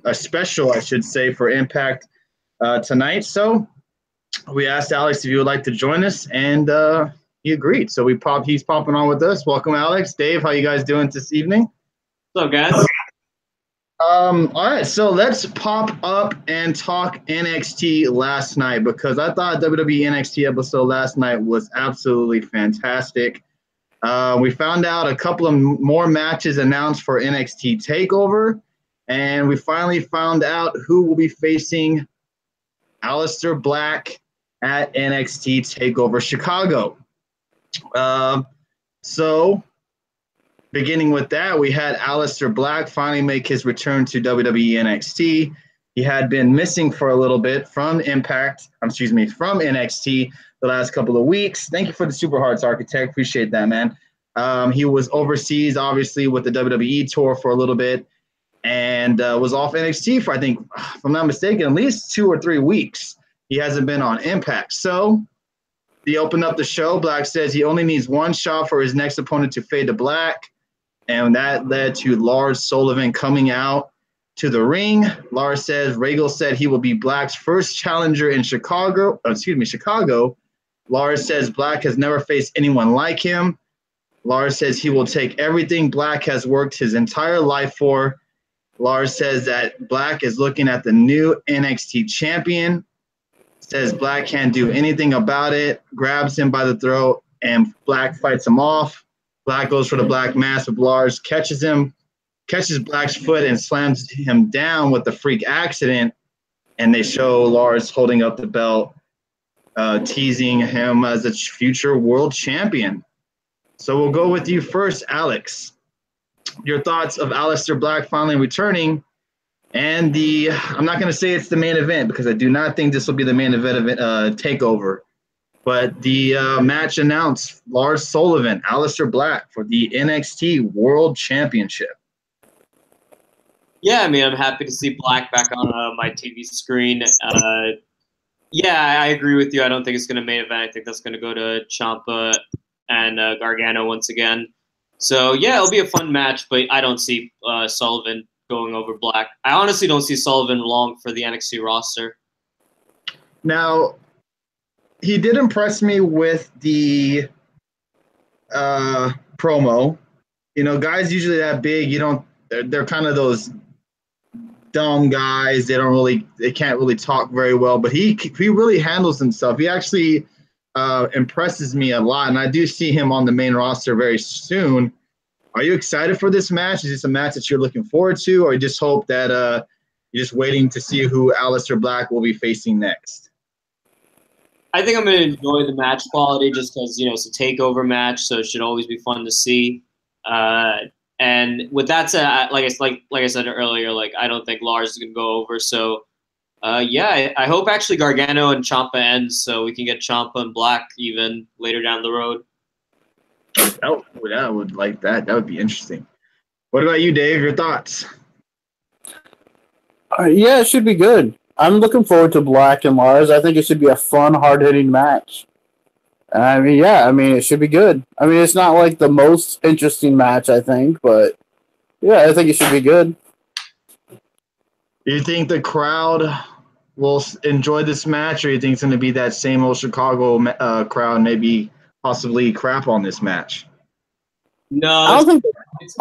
a special, I should say, for Impact tonight. So we asked Alex if he would like to join us, and he agreed. So he's popping on with us. Welcome, Alex. Dave, how you guys doing this evening? What's up, guys? All right, so let's pop up and talk NXT last night, because I thought WWE NXT episode last night was absolutely fantastic. We found out a couple of more matches announced for NXT TakeOver, and we finally found out who will be facing Aleister Black at NXT TakeOver Chicago. So beginning with that, we had Aleister Black finally make his return to WWE NXT. He had been missing for a little bit from NXT the last couple of weeks. Thank you for the Super Hearts, Architect. Appreciate that, man. He was overseas, obviously, with the WWE tour for a little bit, and was off NXT for, I think, if I'm not mistaken, at least 2 or 3 weeks. He hasn't been on Impact. So he opened up the show. Black says he only needs one shot for his next opponent to fade to black, and that led to Lars Sullivan coming out to the ring. Lars says Regal said he will be Black's first challenger in Chicago. Lars says Black has never faced anyone like him. Lars says he will take everything Black has worked his entire life for. Lars says that Black is looking at the new NXT champion. Says Black can't do anything about it. Grabs him by the throat, and Black fights him off. Black goes for the Black Mass, but Lars catches Black's foot and slams him down with the freak accident. And they show Lars holding up the belt, teasing him as a future world champion. So we'll go with you first, Alex. Your thoughts of Aleister Black finally returning, and I'm not going to say it's the main event, because I do not think this will be the main event of TakeOver, but the match announced Lars Sullivan, Aleister Black for the NXT World Championship. Yeah, I mean, I'm happy to see Black back on my TV screen. Yeah, I agree with you. I don't think it's going to main event. I think that's going to go to Ciampa and Gargano once again. So, yeah, it'll be a fun match, but I don't see Sullivan going over Black. I honestly don't see Sullivan long for the NXT roster. Now, he did impress me with the promo. You know, guys usually that big, they're kind of those dumb guys. They can't really talk very well, but he really handles himself. He actually impresses me a lot, and I do see him on the main roster very soon. Are you excited for this match? Is this a match that you're looking forward to, or you just hope that you're just waiting to see who Aleister Black will be facing next? I think I'm going to enjoy the match quality just because, it's a TakeOver match, so it should always be fun to see. And with that said, like I said earlier, I don't think Lars is going to go over. So, yeah, I hope actually Gargano and Ciampa ends so we can get Ciampa and Black even later down the road. I would like that. That would be interesting. What about you, Dave? Your thoughts? Yeah, it should be good. I'm looking forward to Black and Lars. I think it should be a fun, hard-hitting match. It should be good. I mean, it's not like the most interesting match, I think, but yeah, I think it should be good. Do you think the crowd will enjoy this match, or do you think it's going to be that same old Chicago crowd, maybe possibly crap on this match? No, I don't think it's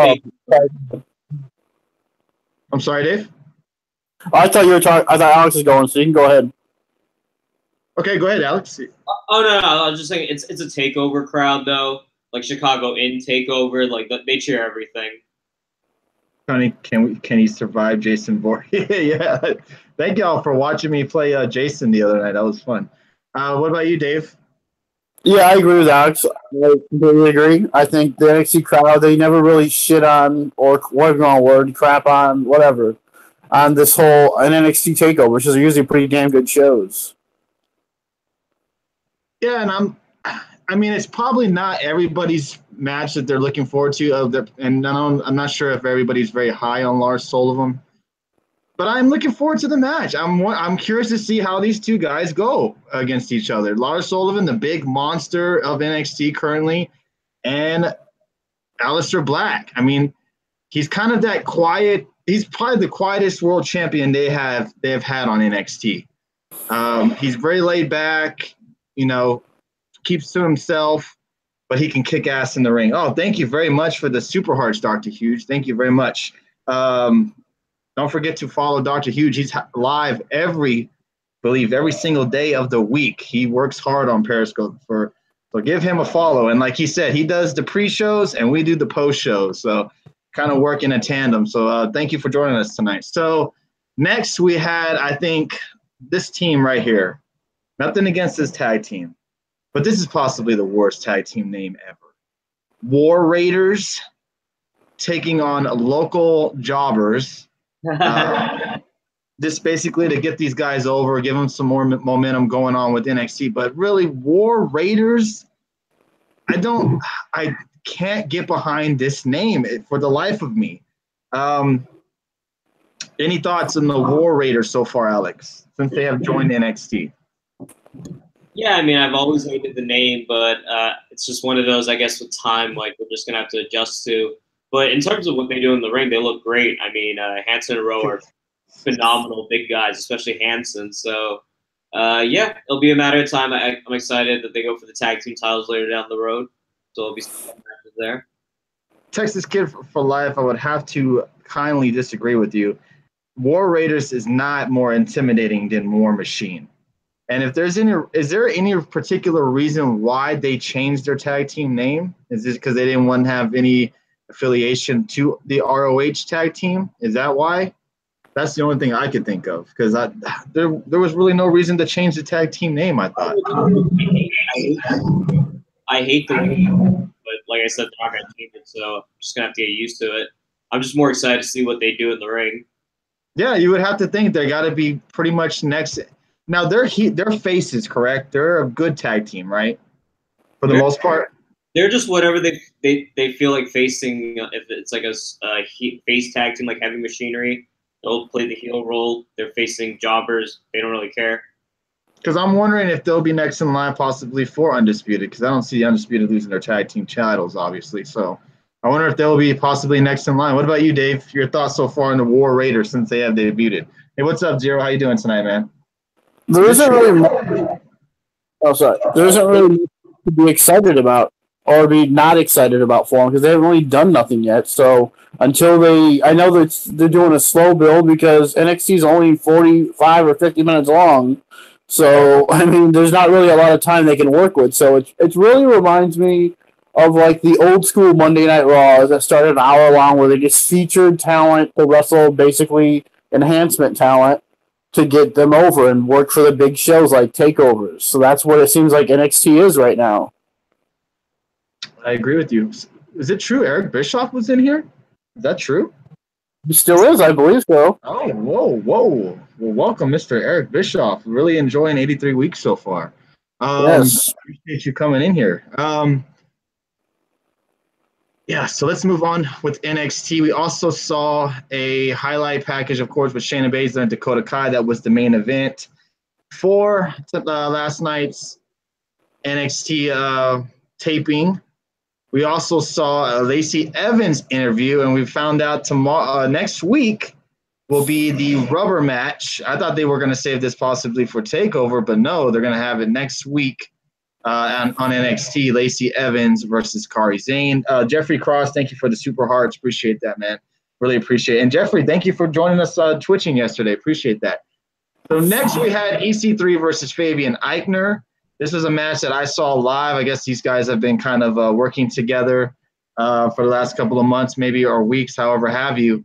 I'm sorry, Dave? I thought Alex was going, so you can go ahead. Okay, go ahead, Alex. Oh, no, I was just saying it's a TakeOver crowd, though. Like Chicago in TakeOver, they cheer everything. Honey, can he survive Jason Voorhees? Yeah. Thank y'all for watching me play Jason the other night. That was fun. What about you, Dave? Yeah, I agree with Alex. I completely agree. I think the NXT crowd, they never really shit on, or whatever you want to word, crap on, whatever, on this whole NXT TakeOver, which is usually pretty damn good shows. Yeah, and it's probably not everybody's match that they're looking forward to. I'm not sure if everybody's very high on Lars Sullivan, but I'm looking forward to the match. I'm curious to see how these two guys go against each other. Lars Sullivan, the big monster of NXT currently, and Aleister Black. I mean, he's kind of that quiet he's probably the quietest world champion they have had on NXT. He's very laid back, you know, keeps to himself, but he can kick ass in the ring. Oh, thank you very much for the super hearts, Dr. Huge. Thank you very much. Don't forget to follow Dr. Huge. He's live every single day of the week. He works hard on Periscope. So give him a follow. And like he said, he does the pre-shows and we do the post-shows. So kind of work in a tandem. So thank you for joining us tonight. So next we had, I think, this team right here. Nothing against this tag team, but this is possibly the worst tag team name ever. War Raiders taking on local jobbers. This basically to get these guys over, give them some more momentum going on with NXT. But really, War Raiders, I can't get behind this name for the life of me. Any thoughts on the War Raiders so far, Alex, since they have joined NXT? Yeah, I mean, I've always hated the name, but it's just one of those, I guess, with time, like we're just going to have to adjust to. But in terms of what they do in the ring, they look great. I mean, Hanson and Rowe are phenomenal big guys, especially Hanson. So, yeah, it'll be a matter of time. I'm excited that they go for the tag team titles later down the road. So it'll be some matches there. Texas Kid for Life, I would have to kindly disagree with you. War Raiders is not more intimidating than War Machine. And if is there any particular reason why they changed their tag team name? Is this because they didn't want to have any affiliation to the ROH tag team? Is that why? That's the only thing I could think of, because there was really no reason to change the tag team name, I thought. I hate the name, but like I said, they're not going to change it, so I'm just going to have to get used to it. I'm just more excited to see what they do in the ring. Yeah, you would have to think they got to be pretty much next. Now, they're faces, correct? They're a good tag team, right? For the most part? They're just whatever they feel like facing. If it's like a face tag team like Heavy Machinery, they'll play the heel role. They're facing jobbers. They don't really care. Because I'm wondering if they'll be next in line possibly for Undisputed, because I don't see Undisputed losing their tag team titles, obviously. So I wonder if they'll be possibly next in line. What about you, Dave? Your thoughts so far on the War Raiders since they have debuted? Hey, what's up, Zero? How you doing tonight, man? There isn't really much. Oh, sorry. There isn't really much to be excited about or be not excited about for them because they haven't really done nothing yet. So until I know that they're doing a slow build because NXT is only 45 or 50 minutes long. So, I mean, there's not really a lot of time they can work with. So it really reminds me of like the old school Monday Night Raws that started an hour long where they just featured talent to wrestle, basically enhancement talent, to get them over and work for the big shows like takeovers. So that's what it seems like NXT is right now. I agree with you. Is it true Eric Bischoff was in here? Is that true? He still is, I believe so. Oh, whoa. Well, welcome, Mr. Eric Bischoff. Really enjoying 83 weeks so far. Yes. Appreciate you coming in here. Yeah, so let's move on with NXT. We also saw a highlight package, of course, with Shayna Baszler and Dakota Kai. That was the main event for last night's NXT taping. We also saw a Lacey Evans interview, and we found out next week will be the rubber match. I thought they were going to save this possibly for TakeOver, but no, they're going to have it next week. On NXT, Lacey Evans versus Kairi Sane. Jeffrey Cross, thank you for the super hearts. Appreciate that, man. Really appreciate it. And Jeffrey, thank you for joining us twitching yesterday. Appreciate that. So next we had EC3 versus Fabian Eichner. This was a match that I saw live. I guess these guys have been kind of working together for the last couple of months, maybe, or weeks, however have you.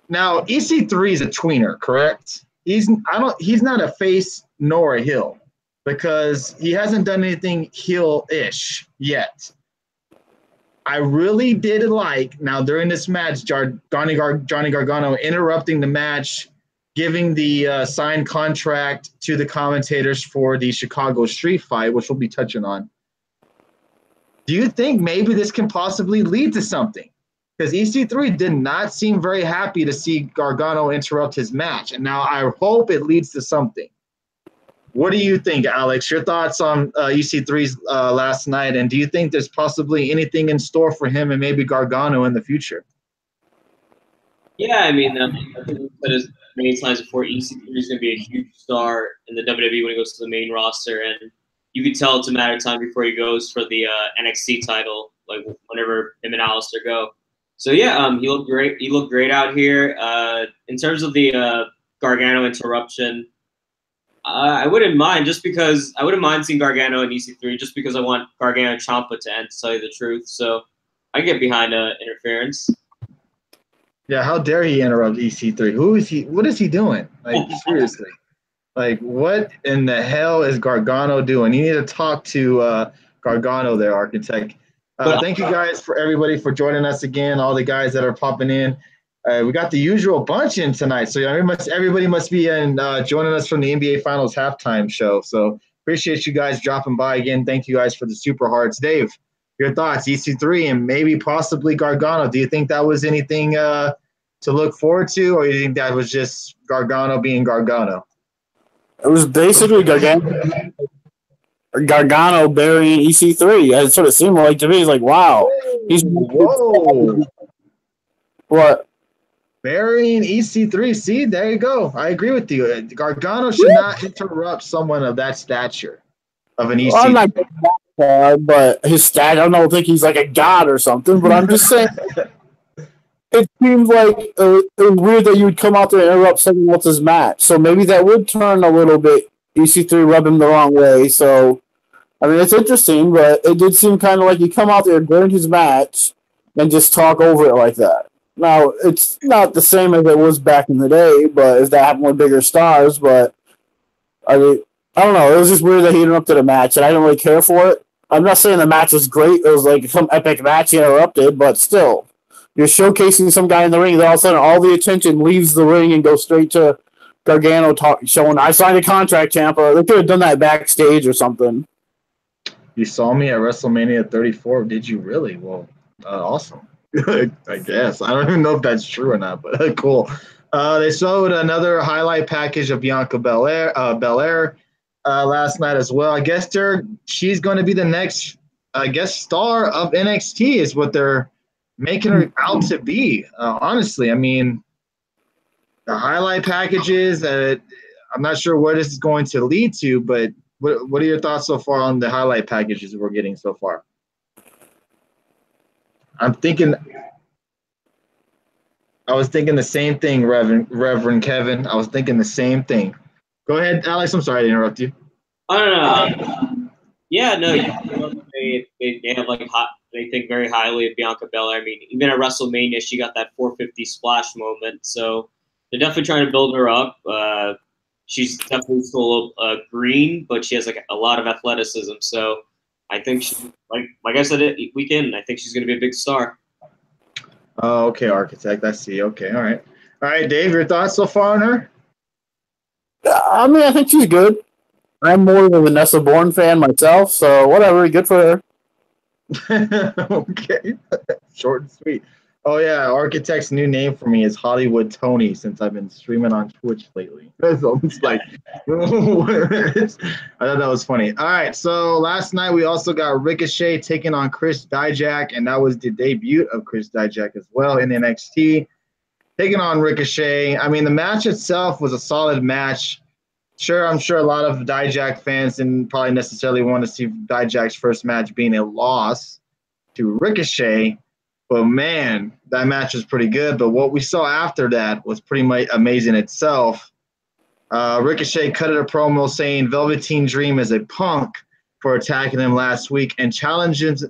Now, EC3 is a tweener, correct? He's not a face nor a heel, because he hasn't done anything heel-ish yet. I really did like, now during this match, Johnny Gargano interrupting the match, giving the signed contract to the commentators for the Chicago Street Fight, which we'll be touching on. Do you think maybe this can possibly lead to something? Because EC3 did not seem very happy to see Gargano interrupt his match. And now I hope it leads to something. What do you think, Alex? Your thoughts on EC3's last night, and do you think there's possibly anything in store for him and maybe Gargano in the future? Yeah, I mean, I think we said as many times before, EC3 is going to be a huge star in the WWE when he goes to the main roster, and you can tell it's a matter of time before he goes for the NXT title, like whenever him and Alistair go. So yeah, he looked great. He looked great out here. In terms of the Gargano interruption, I wouldn't mind just because I wouldn't mind seeing Gargano and EC3 just because I want Gargano and Ciampa to end, to tell you the truth. So I get behind interference. Yeah, how dare he interrupt EC3? Who is he? What is he doing? Like, seriously. Like, what in the hell is Gargano doing? You need to talk to Gargano there, Architect. Thank you guys for everybody for joining us again, all the guys that are popping in. We got the usual bunch in tonight, so everybody must be in joining us from the NBA Finals halftime show. So appreciate you guys dropping by again. Thank you guys for the super hearts. Dave, your thoughts, EC3 and maybe possibly Gargano. Do you think that was anything to look forward to, or do you think that was just Gargano being Gargano? It was basically Gargano burying EC3. It sort of seemed like to me. He's like, wow. Whoa. What? Burying EC3. See, there you go. I agree with you. Gargano should not interrupt someone of that stature, of an EC3. Well, I'm not that far, but his stat, I don't think he's like a god or something, but I'm just saying. It seems like it was weird that you would come out there and interrupt someone else's match. So maybe that would turn a little bit. EC3 rub him the wrong way. So, I mean, it's interesting, but it did seem kind of like you come out there during his match and just talk over it like that. Now, it's not the same as it was back in the day, but as that happened with bigger stars. But I mean, I don't know. It was just weird that he interrupted a match, and I didn't really care for it. I'm not saying the match was great. It was like some epic match he interrupted, but still. You're showcasing some guy in the ring, then all of a sudden all the attention leaves the ring and goes straight to Gargano showing, I signed a contract, Ciampa. They could have done that backstage or something. You saw me at WrestleMania 34. Did you really? Well, awesome. I guess. I don't even know if that's true or not, but cool. They showed another highlight package of Bianca Belair last night as well. I guess she's going to be the next, star of NXT is what they're making her out to be. Honestly, I mean, the highlight packages, I'm not sure where this is going to lead to, but what are your thoughts so far on the highlight packages we're getting so far? I was thinking the same thing, Reverend Kevin. I was thinking the same thing. Go ahead, Alex. I'm sorry to interrupt you. I don't know. Yeah, no, they have they think very highly of Bianca Belair. I mean, even at WrestleMania, she got that 450 splash moment. So they're definitely trying to build her up. She's definitely still green, but she has like a lot of athleticism. So I think she, like I said weekend, I think she's going to be a big star. Oh, okay, Architect. I see. Okay, all right, Dave. Your thoughts so far on her? I mean, I think she's good. I'm more of a Vanessa Bourne fan myself, so whatever. Good for her. Okay, short and sweet. Oh yeah, Architect's new name for me is Hollywood Tony since I've been streaming on Twitch lately. So it's like, I thought that was funny. All right, so last night we also got Ricochet taking on Chris Dijak, and that was the debut of Chris Dijak as well in NXT, taking on Ricochet. I mean, the match itself was a solid match. Sure, I'm sure a lot of Dijak fans didn't probably necessarily want to see Dijak's first match being a loss to Ricochet. But, man, that match was pretty good. But what we saw after that was pretty much amazing itself. Ricochet cut a promo saying Velveteen Dream is a punk for attacking him last week and challenges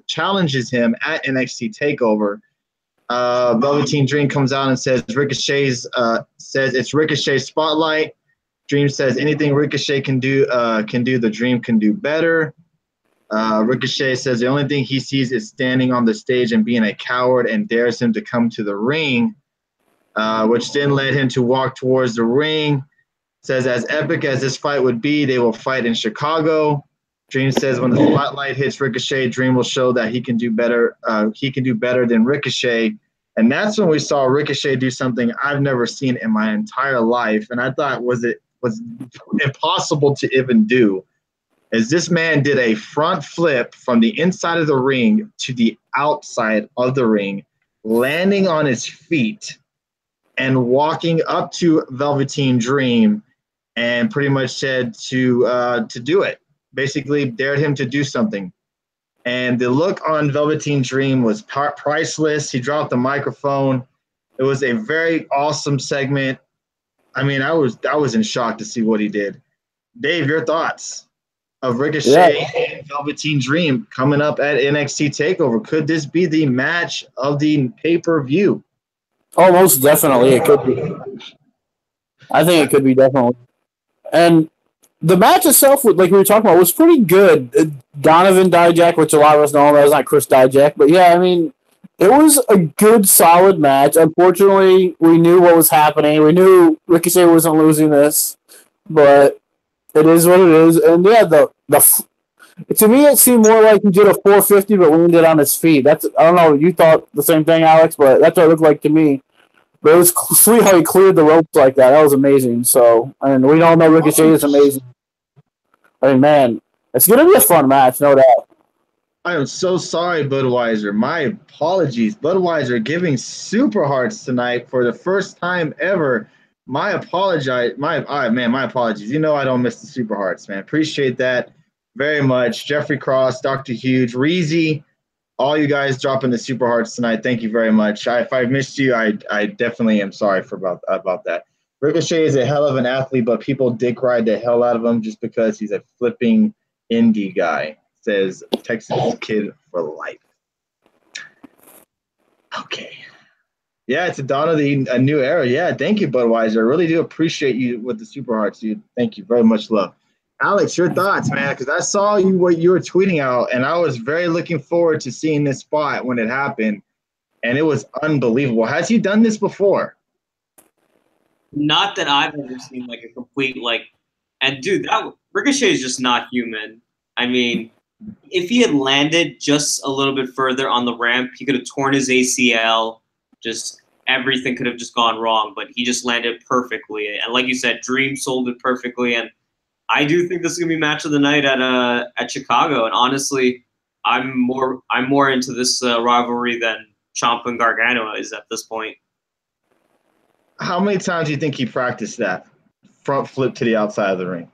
him at NXT TakeOver. Velveteen Dream comes out and says it's Ricochet's spotlight. Dream says anything Ricochet can do, the Dream can do better. Ricochet says the only thing he sees is standing on the stage and being a coward and dares him to come to the ring, which then led him to walk towards the ring. Says as epic as this fight would be, they will fight in Chicago. Dream says when the spotlight hits Ricochet, Dream will show that he can do better. He can do better than Ricochet. And that's when we saw Ricochet do something I've never seen in my entire life. And I thought was impossible to even do. As this man did a front flip from the inside of the ring to the outside of the ring, landing on his feet and walking up to Velveteen Dream and pretty much said to do it. Basically, dared him to do something. And the look on Velveteen Dream was priceless. He dropped the microphone. It was a very awesome segment. I mean, I was in shock to see what he did. Dave, your thoughts of Ricochet and Velveteen Dream coming up at NXT TakeOver? Could this be the match of the pay-per-view? Oh, most definitely it could be. I think it could be definitely. And the match itself, like we were talking about, was pretty good. Donovan Dijak, which a lot of us know him as, not Chris Dijak, but yeah, I mean, it was a good, solid match. Unfortunately, we knew what was happening. We knew Ricochet wasn't losing this, but it is what it is. And yeah, to me, it seemed more like he did a 450, but landed on his feet. I don't know. You thought the same thing, Alex, but that's what it looked like to me. But it was sweet how he cleared the ropes like that. That was amazing. So, and we all know Ricochet is amazing. I mean, man, it's going to be a fun match, no doubt. I am so sorry, Budweiser. My apologies. Budweiser giving super hearts tonight for the first time ever. My apologies. My apologies. You know I don't miss the super hearts, man. Appreciate that very much. Jeffrey Cross, Dr. Huge, Reezy, all you guys dropping the super hearts tonight. Thank you very much. If I missed you, I definitely am sorry about that. Ricochet is a hell of an athlete, but people dick ride the hell out of him just because he's a flipping indie guy, says Texas kid for life. Okay. Yeah, it's a dawn of a new era. Yeah, thank you, Budweiser. I really do appreciate you with the super hearts, dude. Thank you very much, love. Alex, your thoughts, man, because I saw what you were tweeting out, and I was very looking forward to seeing this spot when it happened, and it was unbelievable. Has he done this before? Not that I've ever seen, like, a complete, like, and dude, Ricochet is just not human. I mean, if he had landed just a little bit further on the ramp, he could have torn his ACL. Just everything could have just gone wrong, but he just landed perfectly. And like you said, Dream sold it perfectly. And I do think this is gonna be match of the night at Chicago. And honestly, I'm more into this rivalry than Ciampa and Gargano is at this point. How many times do you think he practiced that front flip to the outside of the ring?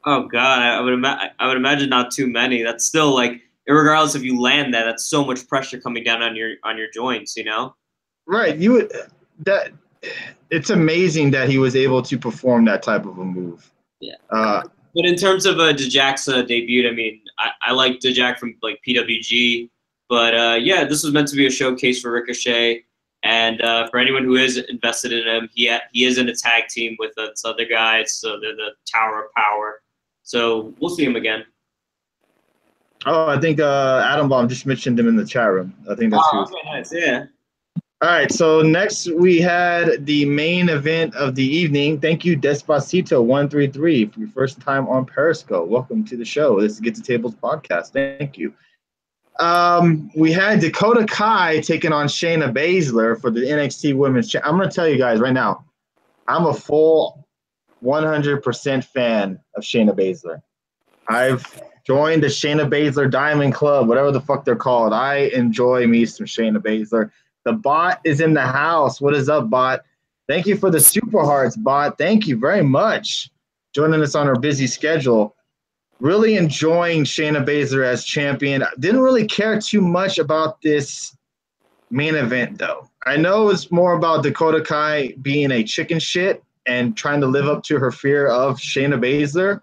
Oh God, I would imagine not too many. That's still, like, regardless if you land that, that's so much pressure coming down on your joints, you know? Right. It's amazing that he was able to perform that type of a move. Yeah. But in terms of Dijak's debut, I mean, I like Dijak from, like, PWG, but yeah, this was meant to be a showcase for Ricochet. And for anyone who is invested in him, he is in a tag team with this other guy. So they're the Tower of Power. So we'll see him again. Oh, I think Adam Baum just mentioned him in the chat room. I think that's okay, nice, yeah. All right, so next we had the main event of the evening. Thank you, Despacito133, for your first time on Periscope. Welcome to the show. This is Get to Tables podcast. Thank you. We had Dakota Kai taking on Shayna Baszler for the NXT Women's Championship. I'm going to tell you guys right now, I'm a full 100% fan of Shayna Baszler. I've joined the Shayna Baszler Diamond Club, whatever the fuck they're called. I enjoy me some Shayna Baszler. The bot is in the house. What is up, bot? Thank you for the super hearts, bot. Thank you very much. Joining us on our busy schedule. Really enjoying Shayna Baszler as champion. Didn't really care too much about this main event, though. I know it's more about Dakota Kai being a chicken shit and trying to live up to her fear of Shayna Baszler.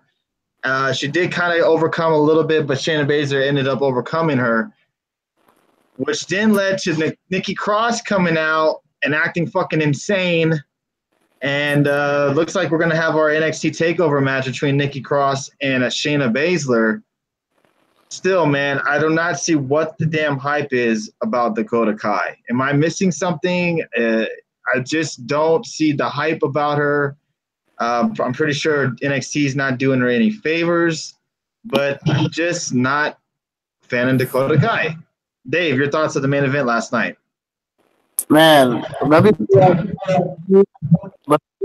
She did kind of overcome a little bit, but Shayna Baszler ended up overcoming her, which then led to Nikki Cross coming out and acting fucking insane. And looks like we're going to have our NXT TakeOver match between Nikki Cross and Shayna Baszler. Still, man, I do not see what the damn hype is about Dakota Kai. Am I missing something? I just don't see the hype about her. I'm pretty sure NXT is not doing her any favors, but I'm just not a fan of Dakota Kai. Dave, your thoughts of the main event last night? Man, let me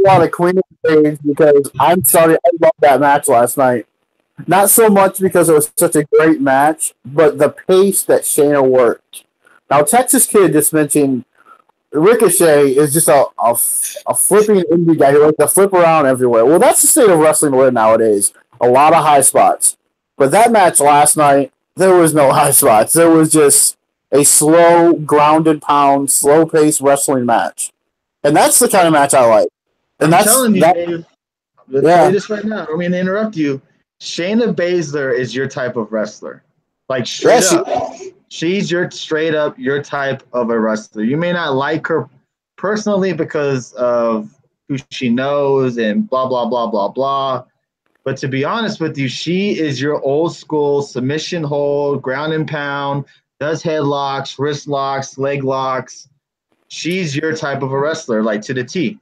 on the Queen of Stage because I'm sorry, I loved that match last night. Not so much because it was such a great match, but the pace that Shayna worked. Now, Texas Kid just mentioned Ricochet is just a flipping indie guy who likes to flip around everywhere. Well, that's the state of wrestling we're in nowadays. A lot of high spots. But that match last night, there was no high spots. There was just a slow, grounded pound, slow-paced wrestling match. And that's the kind of match I like. And I'm telling you, Dave, let's say this right now. I don't mean to interrupt you. Shayna Baszler is your type of wrestler. Like, straight up. She's your type of a wrestler. You may not like her personally because of who she knows and blah, blah, blah, blah, blah. But to be honest with you, she is your old school submission hold, ground and pound, does headlocks, wrist locks, leg locks. She's your type of a wrestler, like to the T.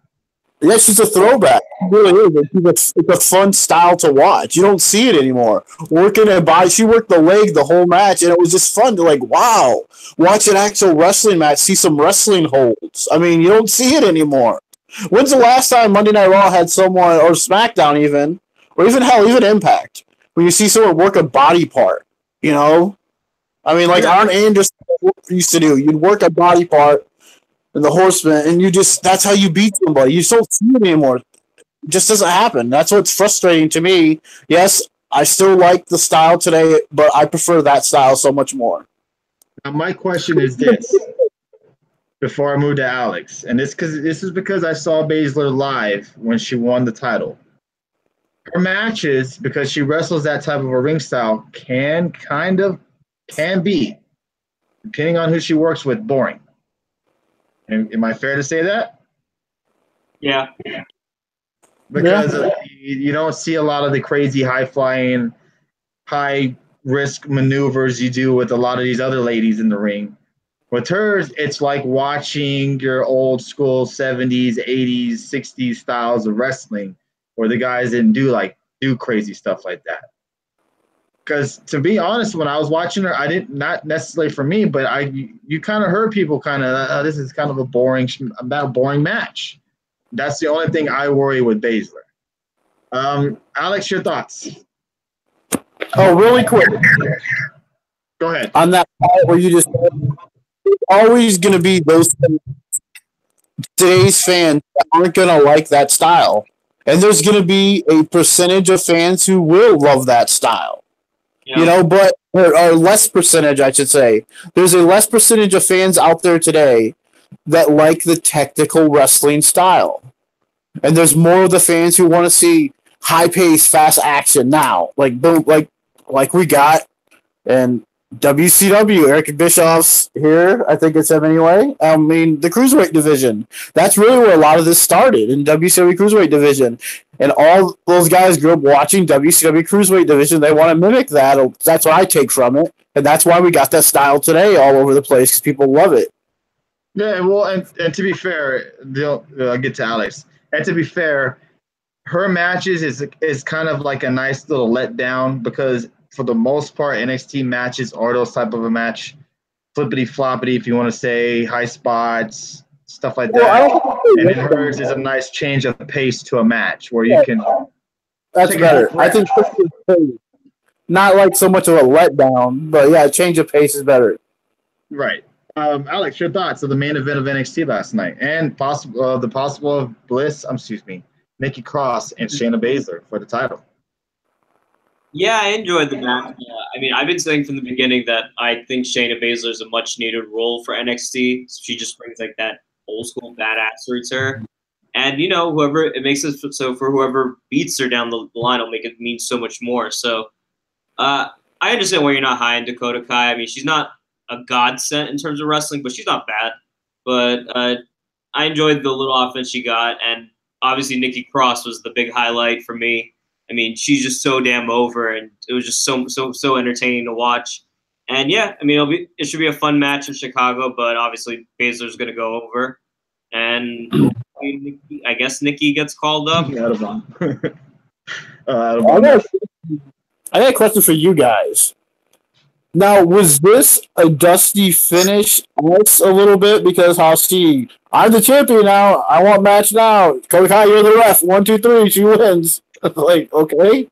Yeah, she's a throwback. It really is. It's a fun style to watch. You don't see it anymore. Working a body, she worked the leg the whole match, and it was just fun to wow, watch an actual wrestling match, see some wrestling holds. I mean, you don't see it anymore. When's the last time Monday Night Raw had someone, or SmackDown even, or even Impact, when you see someone work a body part? You know, I mean, like Arn Anderson used to do. You'd work a body part. And the Horseman, and that's how you beat somebody. You don't see it anymore. It just doesn't happen. That's what's frustrating to me. Yes, I still like the style today, but I prefer that style so much more. Now, my question is this, before I move to Alex, and this is because I saw Baszler live when she won the title. Her matches, because she wrestles that type of a ring style, can be, depending on who she works with, boring. Am I fair to say that? Yeah. Because you don't see a lot of the crazy high-flying, high-risk maneuvers you do with a lot of these other ladies in the ring. With hers, it's like watching your old school 70s, 80s, 60s styles of wrestling where the guys didn't do crazy stuff like that. Because to be honest, when I was watching her, not necessarily for me, but you kind of heard people this is kind of a boring match. That's the only thing I worry with Baszler. Alex, your thoughts? Oh, really quick. Go ahead. On that part where you just there's always going to be those today's fans that aren't going to like that style. And there's going to be a percentage of fans who will love that style. Yeah. But or less percentage, I should say. There's a less percentage of fans out there today that like the technical wrestling style. And there's more of the fans who want to see high-paced, fast action now. Like boom, like we got in WCW. Eric Bischoff's here. I think it's him anyway. I mean, the Cruiserweight division. That's really where a lot of this started, in WCW Cruiserweight division. And all those guys grew up watching WCW Cruiserweight division. They want to mimic that. That's what I take from it. And that's why we got that style today all over the place, because people love it. Yeah, well, and to be fair, I'll get to Alex. And to be fair, her matches is kind of like a nice little letdown, because for the most part, NXT matches are those type of a match. Flippity floppity, if you want to say, high spots, stuff like that. And then hers is a nice change of pace to a match where you can. That's better. I think not like so much of a letdown, but yeah, a change of pace is better. Right. Alex, your thoughts of the main event of NXT last night and the possible Nikki Cross and Shayna Baszler for the title. Yeah, I enjoyed the match. I mean, I've been saying from the beginning that I think Shayna Baszler is a much-needed role for NXT. She just brings like that old-school badassery to her. And, whoever it makes it so for whoever beats her down the line will make it mean so much more. So I understand why you're not high in Dakota Kai. I mean, she's not a godsend in terms of wrestling, but she's not bad. But I enjoyed the little offense she got. And obviously Nikki Cross was the big highlight for me. I mean, she's just so damn over, and it was just so entertaining to watch. And yeah, I mean, it should be a fun match in Chicago, but obviously Baszler's going to go over, and I guess Nikki gets called up. I got a question for you guys. Now, was this a dusty finish us a little bit? Because I'm the champion now. I want match now. Cody Kai, you're the ref. 1, 2, 3. She wins. Like, okay.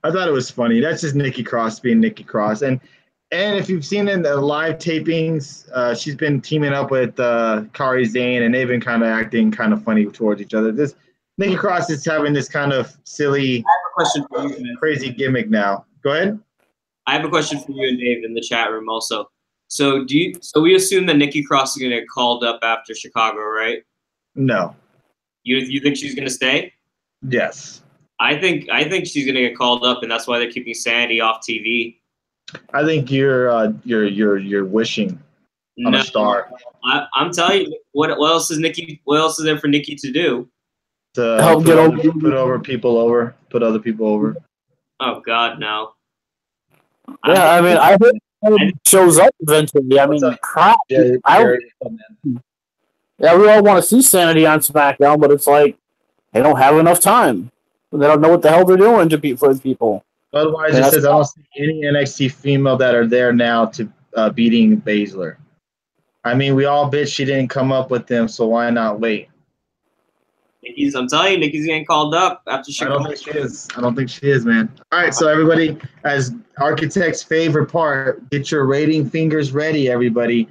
I thought it was funny. That's just Nikki Cross being Nikki Cross. And And if you've seen in the live tapings, she's been teaming up with Kari Zane, and they've been kind of acting kind of funny towards each other. This Nikki Cross is having this kind of silly, I have a question for you, man. crazy gimmick now. Go ahead. I have a question for you and Dave in the chat room also. So we assume that Nikki Cross is gonna get called up after Chicago, right? No. You think she's gonna stay? Yes. I think she's gonna get called up, and that's why they're keeping Sandy off TV. I think you're wishing on a star. I'm telling you, what else is Nikki? What else is there for Nikki to do? To Help put other people over. Oh God, no. Yeah, I mean, I hope it shows up eventually. I mean, crap. Yeah, Yeah, we all want to see Sanity on SmackDown, but it's like they don't have enough time. They don't know what the hell they're doing to beat for people. Otherwise, it says I don't see any NXT female that are there now to beating Baszler. I mean, we all bitch she didn't come up with them, so why not wait? I'm telling you, Nikki's getting called up after Chicago. I don't think she is, man. All right, so everybody, as Architect's favorite part, get your rating fingers ready, everybody.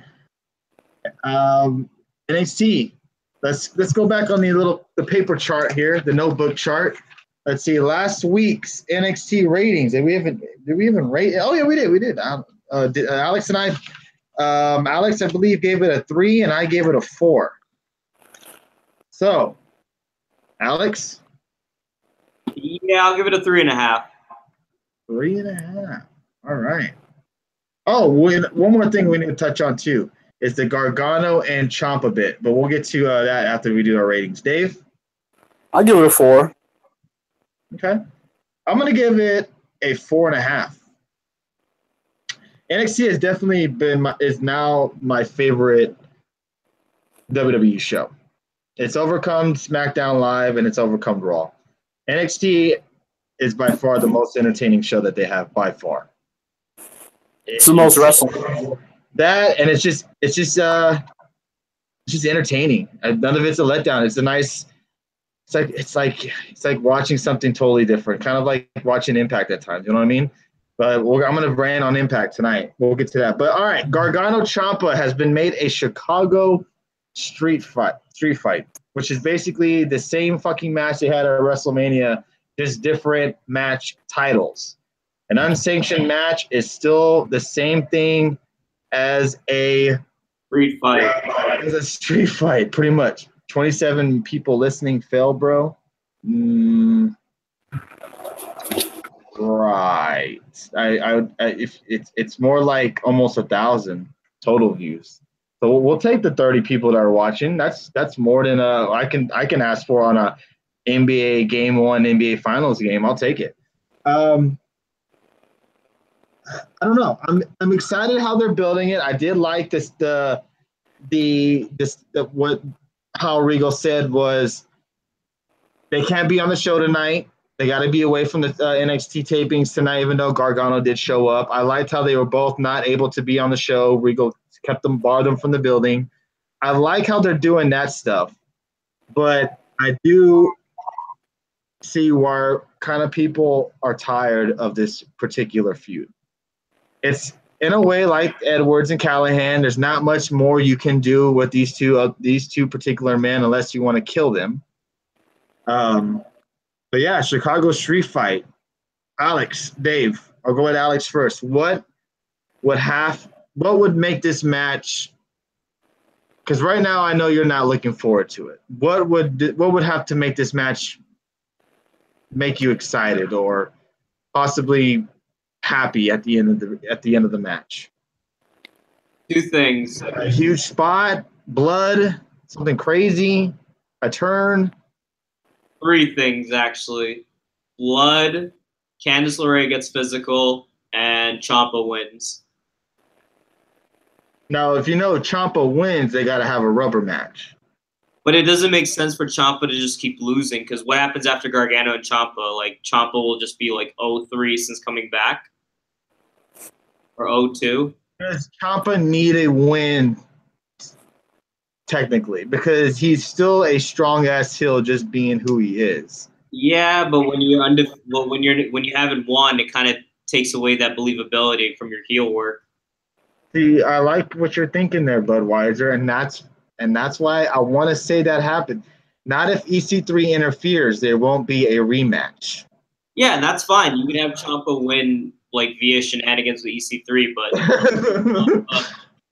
NXT. Let's go back on the paper chart here, the notebook chart. Let's see, last week's NXT ratings. Did we even rate? Oh yeah, we did. Alex and I, Alex, I believe, gave it a 3, and I gave it a 4. So, Alex? Yeah, I'll give it a 3.5. 3.5. All right. Oh, one more thing we need to touch on too is the Gargano and Ciampa bit, but we'll get to that after we do our ratings. Dave? I'll give it a 4. Okay. I'm going to give it a 4.5. NXT has definitely is now my favorite WWE show. It's overcome SmackDown Live and it's overcome Raw. NXT is by far the most entertaining show that they have, by far. It's the most wrestling. That, and it's just entertaining. None of it's a letdown. It's a nice. It's like watching something totally different, kind of like watching Impact at times. You know what I mean? But I'm going to brand on Impact tonight. We'll get to that. But all right, Gargano Ciampa has been made a Chicago street fight, which is basically the same fucking match they had at WrestleMania, just different match titles. An unsanctioned match is still the same thing as a street fight. As a street fight, pretty much. 27 people listening fail, bro. Right. If it's more like almost 1,000 total views. So we'll take the 30 people that are watching. That's more than I can ask for on a NBA Game 1 NBA Finals game. I'll take it. I don't know. I'm excited how they're building it. I did like this how Regal said was they can't be on the show tonight. They got to be away from the NXT tapings tonight, even though Gargano did show up. I liked how they were both not able to be on the show. Regal barred them from the building. I like how they're doing that stuff, but I do see why kind of people are tired of this particular feud. It's in a way like Edwards and Callahan. There's not much more you can do with these two particular men unless you want to kill them. But yeah, Chicago street fight. Alex, Dave, I'll go with Alex first. What would make this match? Because right now I know you're not looking forward to it. What would have to make this match make you excited or possibly happy at the end of the match? 2 things. A huge spot, blood, something crazy, a turn. 3 things, actually. Blood, Candice LeRae gets physical, and Ciampa wins. Now, if you know Ciampa wins, they got to have a rubber match. But it doesn't make sense for Ciampa to just keep losing, because what happens after Gargano and Ciampa? Like, Ciampa will just be like 0-3 since coming back? Or 0-2? Does Ciampa need a win, technically? Because he's still a strong-ass heel just being who he is. Yeah, but when you haven't won, it kind of takes away that believability from your heel work. See, I like what you're thinking there, Budweiser, and that's why I want to say that happened. Not if EC3 interferes, there won't be a rematch. Yeah, and that's fine. You can have Ciampa win like via shenanigans with EC3, but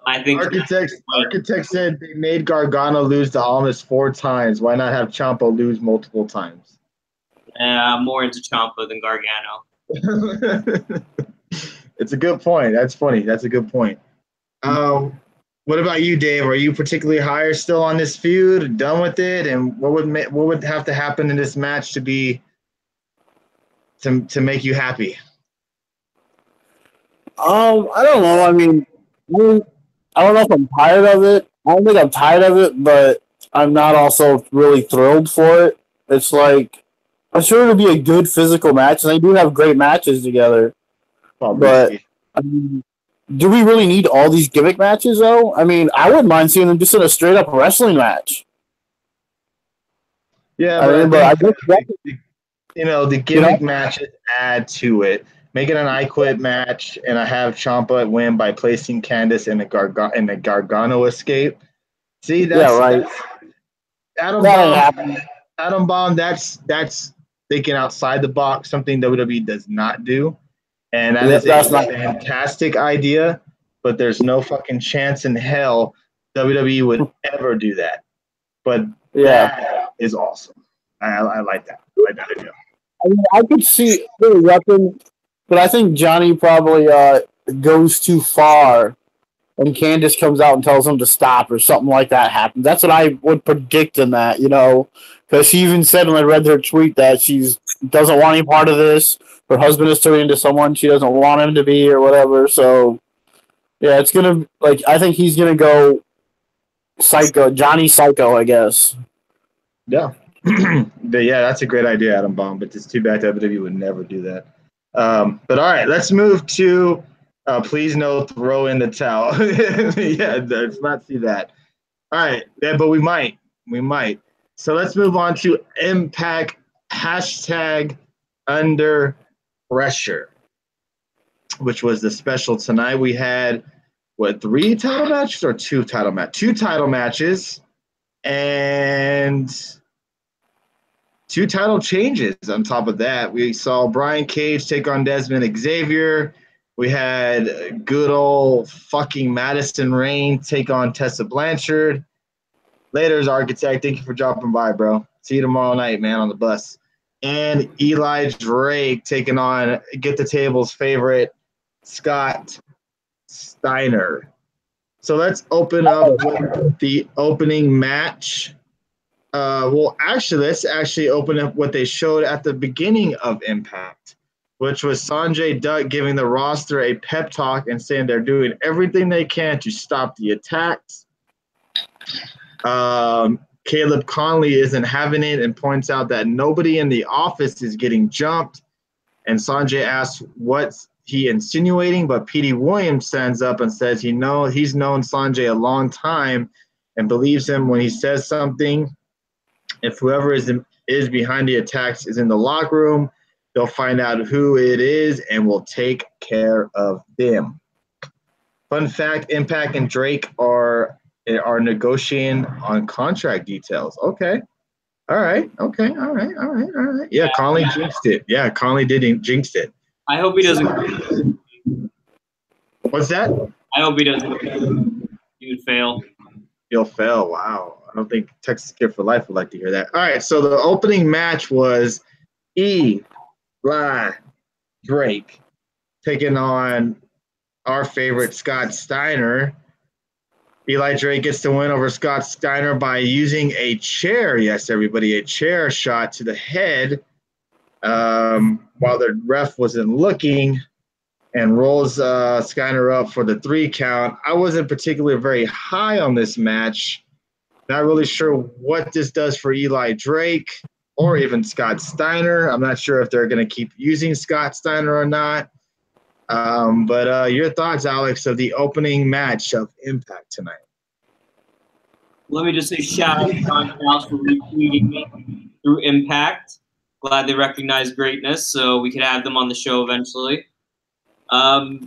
I think Architect said they made Gargano lose to Almas 4 times. Why not have Ciampa lose multiple times? I'm more into Ciampa than Gargano. It's a good point. That's funny. That's a good point. What about you, Dave? Are you particularly higher still on this feud? Done with it? And what would have to happen in this match to make you happy? I don't know. I mean, I don't know if I'm tired of it. I don't think I'm tired of it, but I'm not also really thrilled for it. It's like I'm sure it'll be a good physical match, and they do have great matches together. But I mean, do we really need all these gimmick matches, though? I mean, I wouldn't mind seeing them just in a straight up wrestling match. Yeah, the gimmick matches add to it. Make it an I Quit match, and I have Ciampa win by placing Candice in the Gargano escape. See, that's Adam Bomb. Adam Bomb. That's thinking outside the box, something WWE does not do, and that's a fantastic idea. But there's no fucking chance in hell WWE would ever do that. But that is awesome. I like that. I like that idea. I mean, I could see the weapon, but I think Johnny probably goes too far, and Candice comes out and tells him to stop, or something like that happens. That's what I would predict in that, because she even said when I read her tweet that she doesn't want any part of this. Her husband is turning into someone she doesn't want him to be, or whatever. So, yeah, it's gonna I think he's gonna go psycho, Johnny Psycho, I guess. Yeah. But yeah, that's a great idea, Adam Bomb. But it's too bad WWE would never do that. But all right, let's move to please no throw in the towel. Yeah, let's not see that. All right, yeah, but we might. So let's move on to Impact #Under Pressure, which was the special tonight. We had 3 title matches or 2 title matches? 2 title matches and 2 title changes on top of that. We saw Brian Cage take on Desmond Xavier. We had good old fucking Madison Rayne take on Tessa Blanchard. Later's Architect. Thank you for dropping by, bro. See you tomorrow night, man, on the bus. And Eli Drake taking on Get the Table's favorite, Scott Steiner. So let's open up with the opening match. Let's open up what they showed at the beginning of Impact, which was Sanjay Dutt giving the roster a pep talk and saying they're doing everything they can to stop the attacks. Caleb Conley isn't having it and points out that nobody in the office is getting jumped. And Sanjay asks what's he insinuating, but Petey Williams stands up and says he's known Sanjay a long time and believes him when he says something. If whoever is behind the attacks is in the locker room, they'll find out who it is and will take care of them. Fun fact, Impact and Drake are negotiating on contract details. Okay. All right. Okay. All right. Yeah, Conley jinxed it. Yeah, Conley didn't jinx it. I hope he doesn't. What's that? I hope he doesn't. He would fail. He'll fail. Wow. I don't think Texas Kid for Life would like to hear that. All right. So the opening match was Eli Drake taking on our favorite Scott Steiner. Eli Drake gets the win over Scott Steiner by using a chair. Yes, everybody, a chair shot to the head while the ref wasn't looking, and rolls Steiner up for the 3 count. I wasn't particularly very high on this match. Not really sure what this does for Eli Drake or even Scott Steiner. I'm not sure if they're going to keep using Scott Steiner or not. But your thoughts, Alex, of the opening match of Impact tonight? Let me just say shout out to John House for retweeting me through Impact. Glad they recognize greatness, so we could have them on the show eventually. I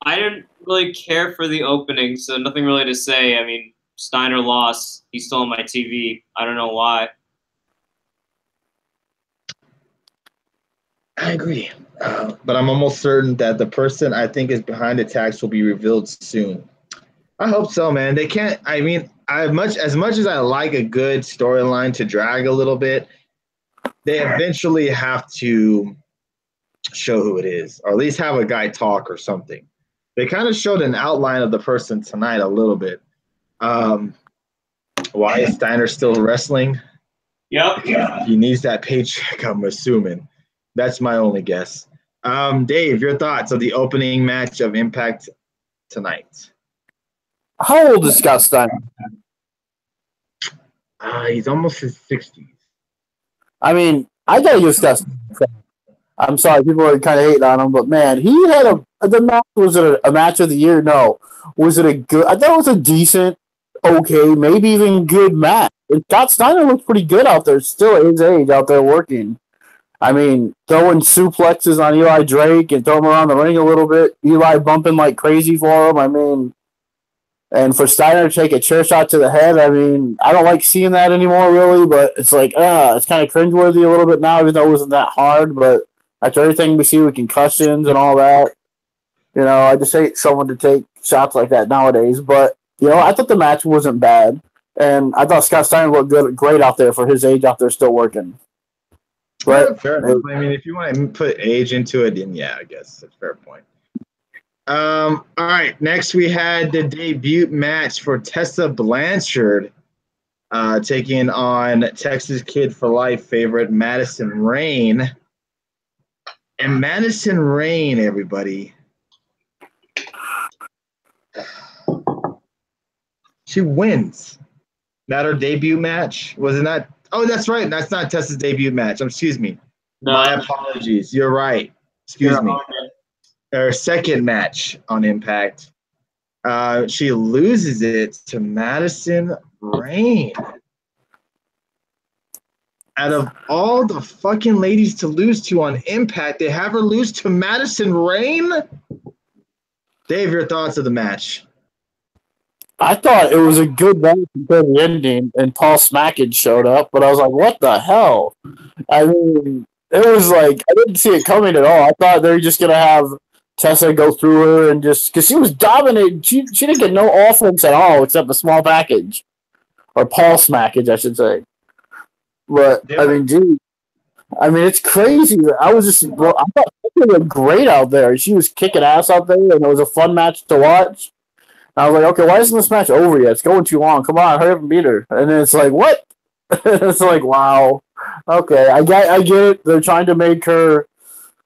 I didn't really care for the opening, so nothing really to say. I mean, Steiner lost. He's still on my TV. I don't know why. I agree. But I'm almost certain that the person I think is behind the attacks will be revealed soon. I hope so, man. They can't. I mean, as much as I like a good storyline to drag a little bit, they eventually have to show who it is, or at least have a guy talk or something. They kind of showed an outline of the person tonight a little bit. Why is Steiner still wrestling? Yep. He needs that paycheck, I'm assuming. That's my only guess. Dave, your thoughts of the opening match of Impact tonight? How old is Scott Steiner? He's almost his 60s. I mean, I gotta give Scott Steiner. I'm sorry, people are kind of hating on him, but man, he had the match. Was it a match of the year? No. Was it a good? I thought it was a decent, okay, maybe even good match. And Scott Steiner looked pretty good out there, still at his age, out there working. I mean, throwing suplexes on Eli Drake and throwing him around the ring a little bit. Eli bumping like crazy for him. I mean, and for Steiner to take a chair shot to the head, I mean, I don't like seeing that anymore, really, but it's like, it's kind of cringeworthy a little bit now, even though it wasn't that hard, but after everything we see with concussions and all that, I just hate someone to take shots like that nowadays. But, I thought the match wasn't bad. And I thought Scott Steiner looked great out there for his age out there still working. But, fair enough. I mean, if you want to put age into it, then yeah, I guess that's a fair point. All right, next we had the debut match for Tessa Blanchard taking on Texas Kid for Life favorite Madison Rayne. And Madison Rayne, everybody, she wins. Not her debut match? Was it not? Oh, that's right. That's not Tessa's debut match. Excuse me. No. My apologies. You're right. Excuse me. Her second match on Impact. She loses it to Madison Rayne. Out of all the fucking ladies to lose to on Impact, they have her lose to Madison Rayne? Dave, your thoughts of the match? I thought it was a good match until the ending, and Paul Smackage showed up, but I was like, what the hell? I mean, it was like, I didn't see it coming at all. I thought they were just going to have Tessa go through her and just, because she was dominating. She didn't get no offense at all except a small package. Or Paul Smackage, I should say. But, I mean, gee. I mean, it's crazy. I thought she looked great out there. She was kicking ass out there, and it was a fun match to watch. I was like, okay, why isn't this match over yet? It's going too long. Come on, hurry up and beat her. And then it's like, what? It's like, wow. Okay, I get it. They're trying to make her,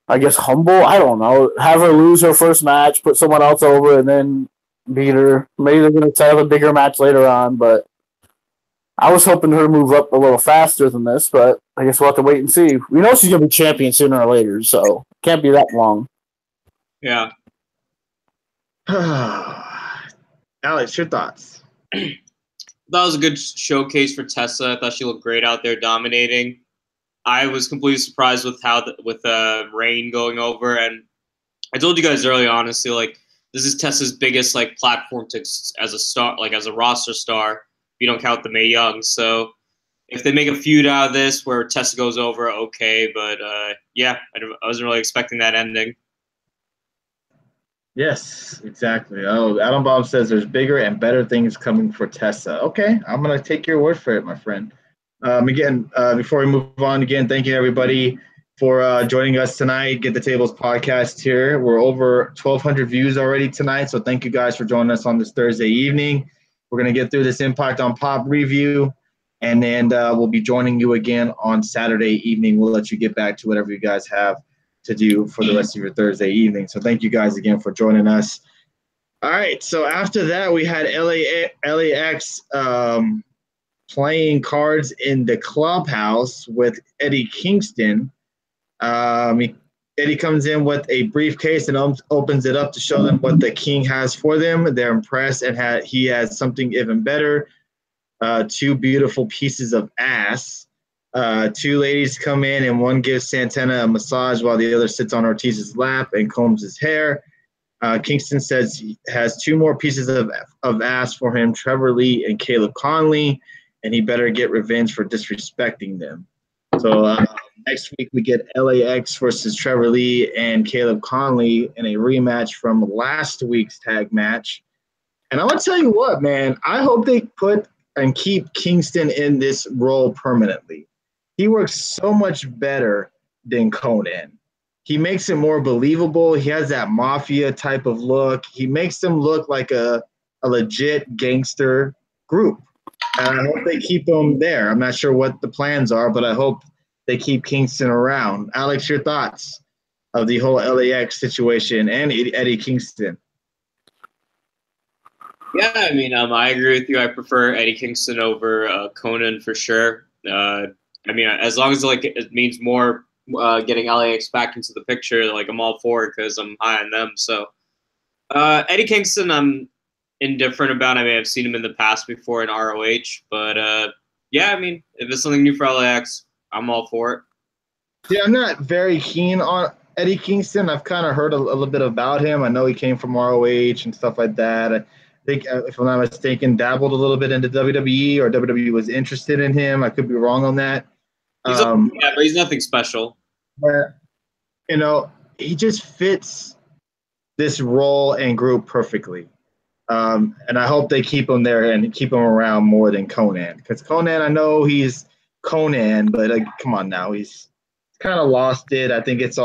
I guess, humble. I don't know. Have her lose her first match, put someone else over, and then beat her. Maybe they're going to set up a bigger match later on, but I was hoping her to move up a little faster than this, but I guess we'll have to wait and see. We know she's going to be champion sooner or later, so it can't be that long. Yeah. Alex, your thoughts? That was a good showcase for Tessa. I thought she looked great out there dominating. I was completely surprised with with Rayne going over, and I told you guys earlier, honestly, like this is Tessa's biggest platform as a star, as a roster star. If you don't count the Mae Young, so if they make a feud out of this where Tessa goes over, okay, but yeah, I wasn't really expecting that ending. Yes, exactly. Oh, Adam Bob says there's bigger and better things coming for Tessa. Okay, I'm going to take your word for it, my friend. Again, before we move on, again, thank you, everybody, for joining us tonight. Get the Tables podcast here. We're over 1,200 views already tonight, so thank you guys for joining us on this Thursday evening. We're going to get through this Impact on Pop review, and then we'll be joining you again on Saturday evening. We'll let you get back to whatever you guys have to do for the rest of your Thursday evening. So thank you guys again for joining us. All right, so after that, we had LAX playing cards in the clubhouse with Eddie Kingston. Eddie comes in with a briefcase and opens it up to show them what the king has for them. They're impressed, and he has something even better, 2 beautiful pieces of ass. 2 ladies come in, and one gives Santana a massage while the other sits on Ortiz's lap and combs his hair. Kingston says he has 2 more pieces of ass for him, Trevor Lee and Caleb Conley, and he better get revenge for disrespecting them. So next week we get LAX versus Trevor Lee and Caleb Conley in a rematch from last week's tag match. And I'm going to tell you what, man, I hope they put and keep Kingston in this role permanently. He works so much better than Conan. He makes it more believable. He has that mafia type of look. He makes them look like a legit gangster group. And I hope they keep him there. I'm not sure what the plans are, but I hope they keep Kingston around. Alex, your thoughts of the whole LAX situation and Eddie Kingston? Yeah, I mean, I agree with you. I prefer Eddie Kingston over Conan for sure. I mean, as long as like it means more getting LAX back into the picture, like I'm all for it because I'm high on them. So Eddie Kingston, I'm indifferent about. I mean, I've seen him in the past before in ROH, but yeah, I mean, if it's something new for LAX, I'm all for it. Yeah, I'm not very keen on Eddie Kingston. I've kind of heard a little bit about him. I know he came from ROH and stuff like that. I think, if I'm not mistaken, dabbled a little bit into WWE, or WWE was interested in him. I could be wrong on that. Yeah, but he's nothing special. But, you know, he just fits this role and group perfectly. And I hope they keep him there and keep him around more than Conan. Because Conan, I know he's Conan, but come on now. He's kind of lost it. I think it's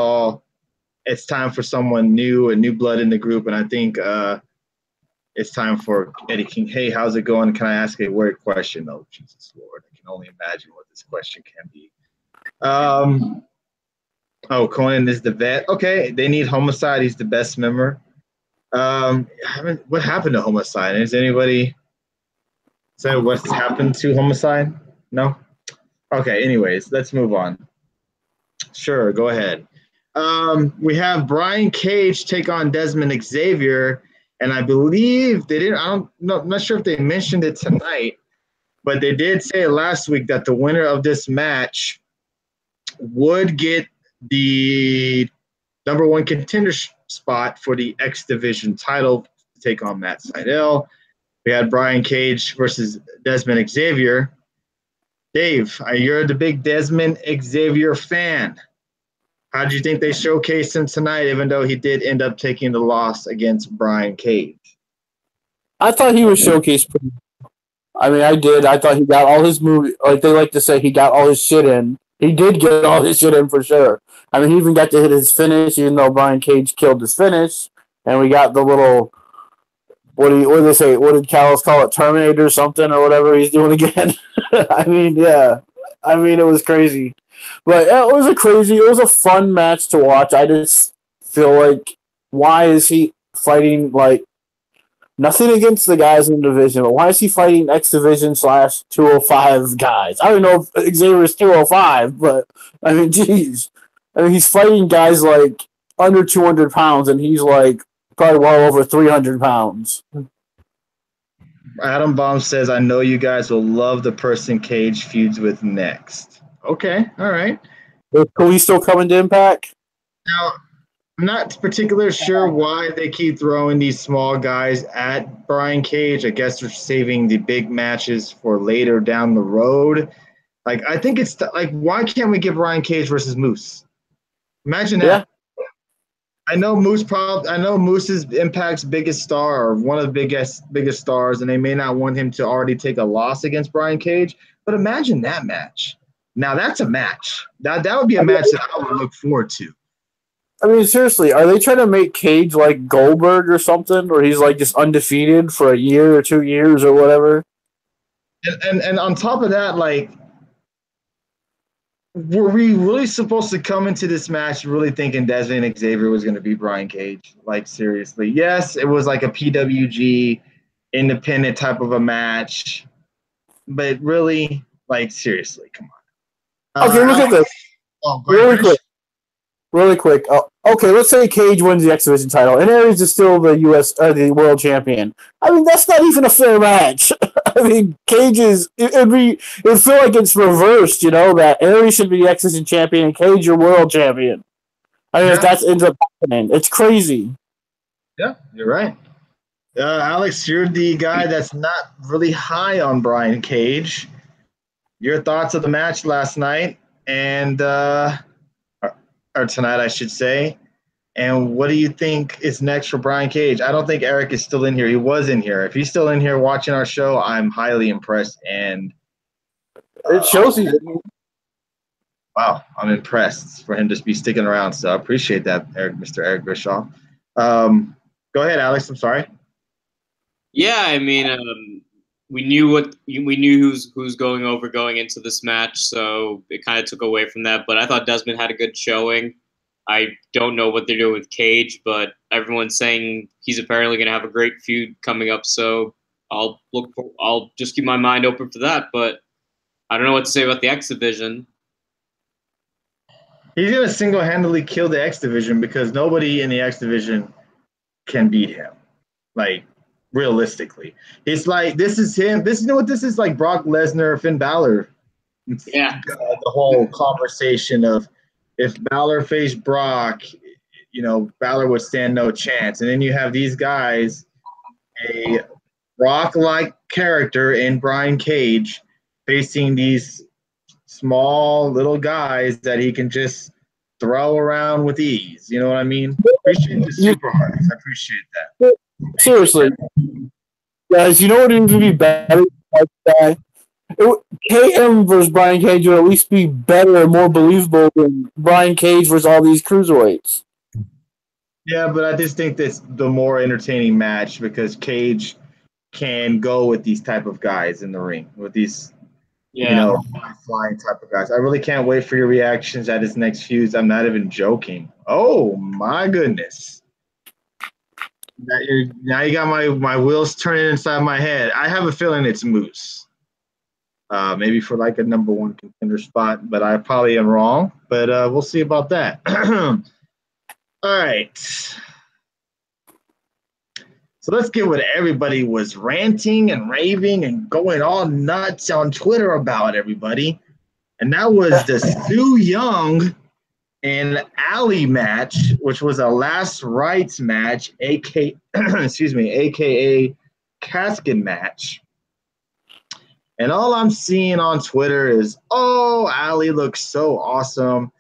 time for someone new and new blood in the group. And I think it's time for Eddie King. Hey, how's it going? Can I ask a weird question? Oh, Jesus Lord. I can only imagine what this question can be. Conan is the vet. Okay, they need Homicide. He's the best member. What happened to Homicide? Is anybody say what's happened to Homicide? No? Okay, anyways, let's move on. Sure, go ahead. We have Brian Cage take on Desmond Xavier, and I believe they didn't. I'm not sure if they mentioned it tonight, but they did say last week that the winner of this match would get the number 1 contender spot for the X Division title to take on Matt Sydal. We had Brian Cage versus Desmond Xavier. Dave, you're the big Desmond Xavier fan. How do you think they showcased him tonight, even though he did end up taking the loss against Brian Cage? I thought he was showcased pretty. I mean, I did. I thought he got all his movie, like they like to say, he got all his shit in. He did get all his shit in for sure. I mean, he even got to hit his finish, even though Brian Cage killed his finish. And we got the little, what did they say? What did Callis call it? Terminator or something or whatever he's doing again. I mean, yeah. I mean, it was crazy. But yeah, it was a fun match to watch. I just feel like, why is he fighting, like, nothing against the guys in the division, but why is he fighting X Division /205 guys? I don't know if Xavier's 205, but I mean, geez. I mean, he's fighting guys like under 200 pounds, and he's like probably well over 300 pounds. Adam Baum says, I know you guys will love the person Cage feuds with next. Okay, all right. Is Kalisto coming to Impact? Now, I'm not particularly sure why they keep throwing these small guys at Brian Cage. I guess they're saving the big matches for later down the road. Like, I think it's like, why can't we give Brian Cage versus Moose? Imagine that. Yeah. I know Moose is Impact's biggest star, or one of the biggest stars, and they may not want him to already take a loss against Brian Cage. But imagine that match. Now that's a match. That would be a match that I would look forward to. I mean, seriously, are they trying to make Cage like Goldberg or something, where he's like just undefeated for a year or 2 years or whatever? And on top of that, like, were we really supposed to come into this match really thinking Desmond Xavier was going to be Brian Cage? Like, seriously. Yes, it was like a PWG independent type of a match, but really, like, seriously, come on. Okay, look at this. Really quick. Okay, let's say Cage wins the X Division title, and Aries is still the world champion. I mean, that's not even a fair match. I mean, Cage is it'd feel like it's reversed, you know, that Aries should be the X Division champion and Cage your world champion. I mean, if that ends up happening, it's crazy. Yeah, you're right. Alex, you're the guy that's not really high on Brian Cage. Your thoughts of the match last night and or tonight, I should say. And what do you think is next for Brian Cage? I don't think Eric is still in here. He was in here. If he's still in here watching our show, I'm highly impressed. And It shows he's wow, I'm impressed for him to be sticking around. So I appreciate that, Eric, Mr. Eric Bischoff. Go ahead, Alex. I'm sorry. Yeah, I mean, we knew who's going into this match, so it kind of took away from that. But I thought Desmond had a good showing. I don't know what they're doing with Cage, but everyone's saying he's apparently going to have a great feud coming up. So I'll just keep my mind open for that. But I don't know what to say about the X division. He's going to single-handedly kill the X division because nobody in the X division can beat him. Like, realistically, it's like this is him. This, you know what this is like? Brock Lesnar, Finn Balor. Yeah, the whole conversation of if Balor faced Brock, you know, Balor would stand no chance. And then you have these guys, a Brock-like character in Brian Cage, facing these small little guys that he can just throw around with ease. You know what I mean? Appreciate the super hearts. I appreciate that. seriously, guys. You know what would be better? KM versus Brian Cage would at least be better and more believable than Brian Cage versus all these cruiserweights. Yeah, but I just think that's the more entertaining match because Cage can go with these type of guys in the ring, with these, you know, flying type of guys. I really can't wait for your reactions at his next feuds. I'm not even joking. Oh my goodness. Now you got my wheels turning inside my head. I have a feeling it's Moose. Maybe for like a number one contender spot, but I probably am wrong. But we'll see about that. All right. So let's get what everybody was ranting and raving and going all nuts on Twitter about, everybody. And that was the Su Yung and Ali match, which was a last rites match, aka casket match. And all I'm seeing on Twitter is, oh, Ali looks so awesome.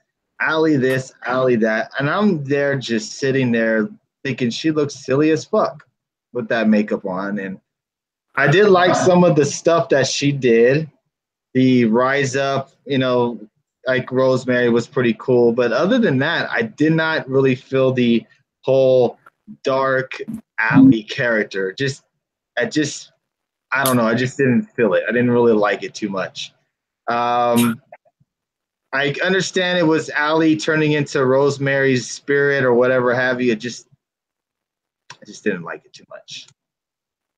Ali this, Ali that. And I'm there just sitting there thinking she looks silly as fuck with that makeup on. And I did like some of the stuff that she did. The rise up, you know, like Rosemary was pretty cool. But other than that, I did not really feel the whole dark Ali character. I don't know. I just didn't feel it. I didn't really like it too much. I understand it was Ali turning into Rosemary's spirit or whatever have you. I just didn't like it too much.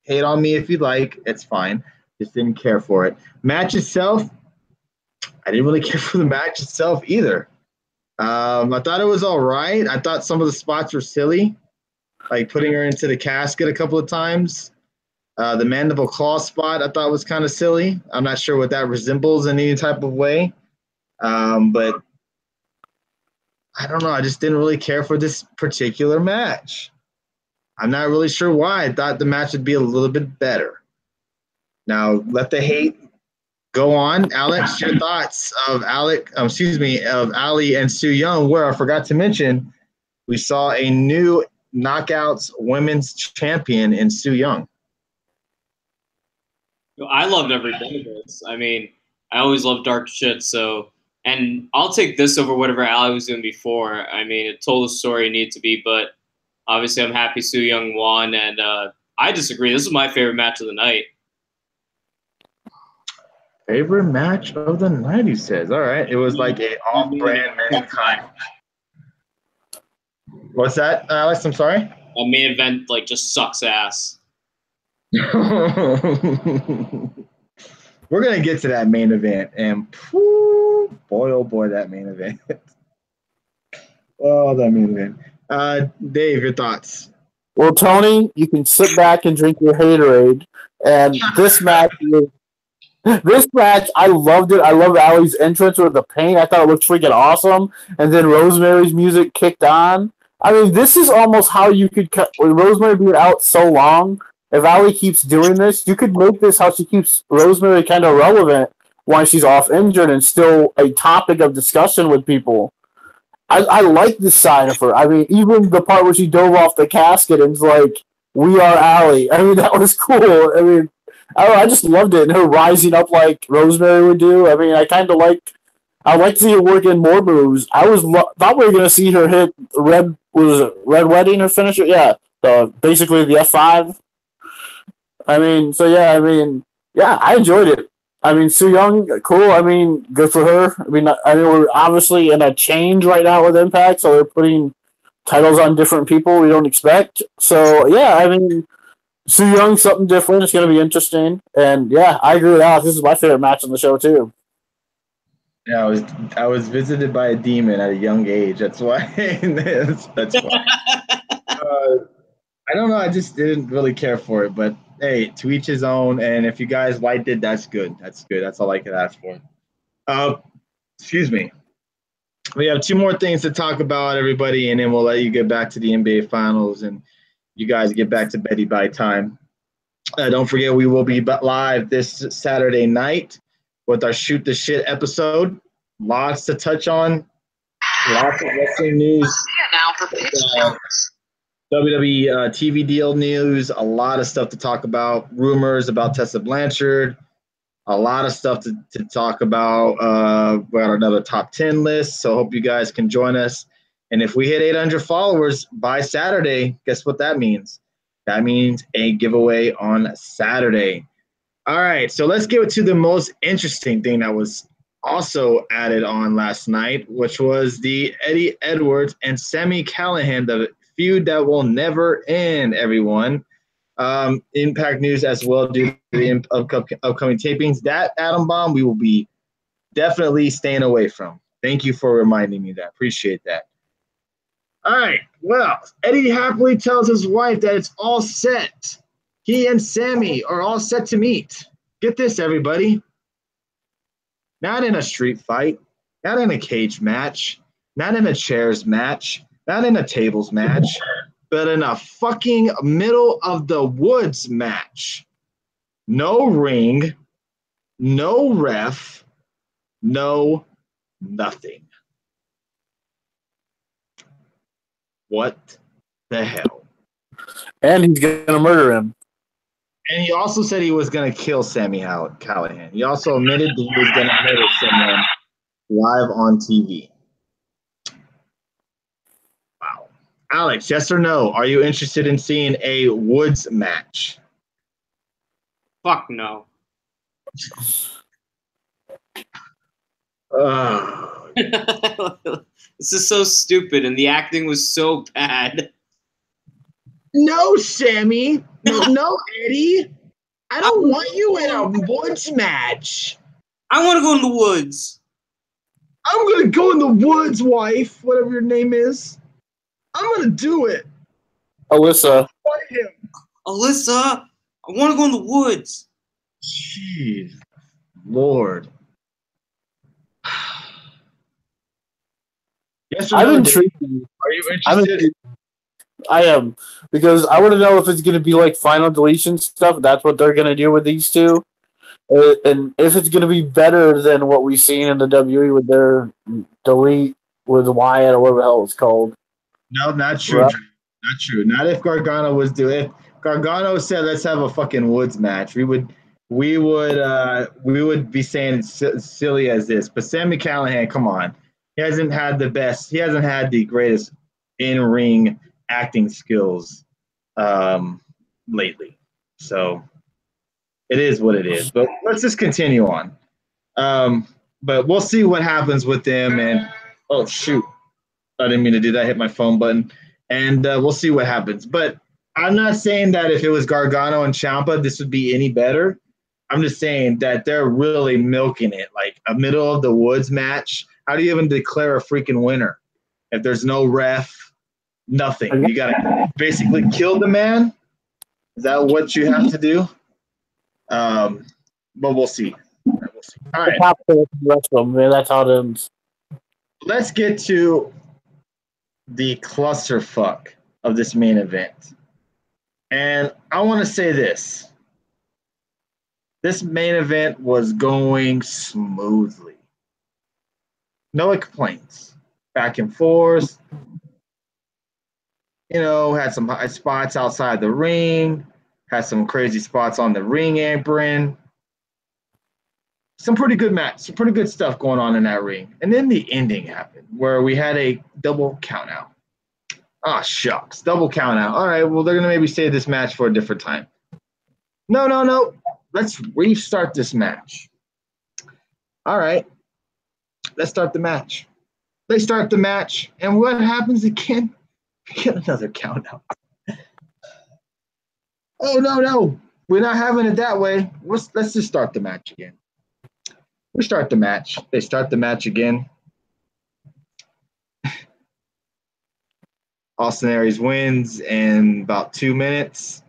Hate on me if you like. It's fine. Just didn't care for it. Match itself, I didn't really care for the match itself either. I thought it was all right. I thought some of the spots were silly, like putting her into the casket a couple of times. The mandible claw spot I thought was kind of silly. I'm not sure what that resembles in any type of way. But I don't know. I just didn't really care for this particular match. I'm not really sure why. I thought the match would be a little bit better. Now, let the hate go on. Alex, your thoughts of Ali and Su Yung, where I forgot to mention, we saw a new Knockouts women's champion in Su Yung. I loved every bit of this. I mean, I always love dark shit, so and I'll take this over whatever Ali was doing before. I mean, it told the story it needed to be, but obviously I'm happy Su Yung won, and I disagree. This is my favorite match of the night. Favorite match of the night, he says. All right. It was like a off-brand Mankind. What's that, Alex? I'm sorry? A main event, like, just sucks ass. We're going to get to that main event, and boy, oh boy, that main event. Oh, that main event. Dave, your thoughts? Well, Tony, you can sit back and drink your haterade. And this match, I loved it. I loved Ali's entrance with the paint. I thought it looked freaking awesome. And then Rosemary's music kicked on. I mean, this is almost how you could cut with Rosemary being out so long. If Ali keeps doing this, you could make this how she keeps Rosemary kind of relevant when she's off injured and still a topic of discussion with people. I like this side of her. I mean, even the part where she dove off the casket and was like, "We are Allie." I mean, that was cool. I mean, I don't know, I just loved it. And her rising up like Rosemary would do. I mean, I'd like to see her work in more moves. Thought we were gonna see her hit Red Wedding or finisher. Yeah, basically the F5. I mean, so yeah, yeah, I enjoyed it. I mean, Su Young, cool. I mean, good for her. I mean, we're obviously in a change right now with Impact, so they're putting titles on different people we don't expect. So yeah, I mean, Su Young, something different. It's going to be interesting, and yeah, I agree with Alex. This is my favorite match on the show too. Yeah, I was visited by a demon at a young age. That's why. That's why. I don't know. I just didn't really care for it, but hey, to each his own. And if you guys liked it, that's good. That's good. That's all I could ask for. Uh, excuse me. We have two more things to talk about, everybody, and then we'll let you get back to the NBA Finals and you guys get back to Betty by time. Don't forget, we will be live this Saturday night with our Shoot the Shit episode. Lots to touch on. Lots of wrestling news. WWE TV deal news. A lot of stuff to talk about. Rumors about Tessa Blanchard. A lot of stuff to talk about. We got another top 10 list. So hope you guys can join us. And if we hit 800 followers by Saturday, guess what that means? That means a giveaway on Saturday. All right, so let's get to the most interesting thing that was also added on last night, which was the Eddie Edwards and Sami Callihan, the feud that will never end, everyone. Impact News as well due to the upcoming tapings. That Atom Bomb we will be definitely staying away from. Thank you for reminding me that. Appreciate that. All right, well, Eddie happily tells his wife that it's all set. He and Sami are all set to meet. Get this, everybody. Not in a street fight, not in a cage match, not in a chairs match, not in a tables match, but in a fucking middle of the woods match. No ring, no ref, no nothing. What the hell? And he's gonna murder him. And he also said he was going to kill Sami Callihan. He also admitted that he was going to murder someone live on TV. Wow. Alex, yes or no? Are you interested in seeing a Woods match? Fuck no. This is so stupid, and the acting was so bad. No, Sami. No, Eddie. I don't want you in a Woods match. I want to go in the woods. I'm going to go in the woods, wife, whatever your name is. I'm going to do it. Alyssa. Fight him. Alyssa, I want to go in the woods. Jeez. Lord. Yes or I'm no, intrigued. Are you interested? I am, because I want to know if it's going to be like final deletion stuff. That's what they're going to do with these two, and if it's going to be better than what we've seen in the WWE with their delete with Wyatt or whatever the hell it's called. No, not true. Right? Not true. Not if Gargano was doing. If Gargano said, "Let's have a fucking Woods match," we would be saying it's silly as this. But Sami Callihan, come on, he hasn't had the greatest in-ring acting skills lately. So it is what it is. But let's just continue on. But we'll see what happens with them. And oh shoot, I didn't mean to do that. Hit my phone button. And we'll see what happens. But I'm not saying that if it was Gargano and Ciampa, this would be any better. I'm just saying that they're really milking it, like a middle of the woods match. How do you even declare a freaking winner if there's no ref? Nothing. You got to basically kill the man. Is that what you have to do? But we'll see. All right. That's how it ends. Let's get to the clusterfuck of this main event. And I want to say this. This main event was going smoothly. No complaints. Back and forth. Had some high spots outside the ring. Had some crazy spots on the ring apron. Some pretty good stuff going on in that ring. And then the ending happened where we had a double count out. Ah, shucks. Double count out. All right, well, they're going to maybe save this match for a different time. No. Let's restart this match. All right. Let's start the match. They start the match, and what happens again? We get another count out. Oh, no. We're not having it that way. Let's just start the match again. We start the match. They start the match again. Austin Aries wins in about 2 minutes,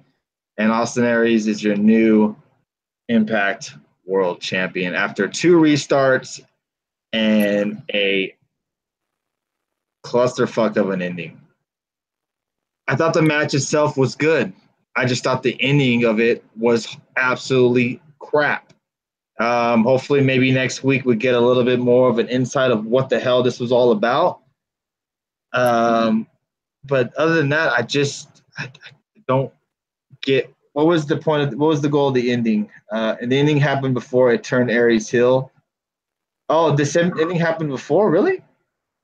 and Austin Aries is your new Impact World Champion after 2 restarts and a clusterfuck of an ending. I thought the match itself was good. I just thought the ending of it was absolutely crap. Hopefully, maybe next week we get a little bit more of an insight of what the hell this was all about. But other than that, I don't get what was the goal of the ending? And the ending happened before it turned Aries heel. Oh, this ending happened before, really?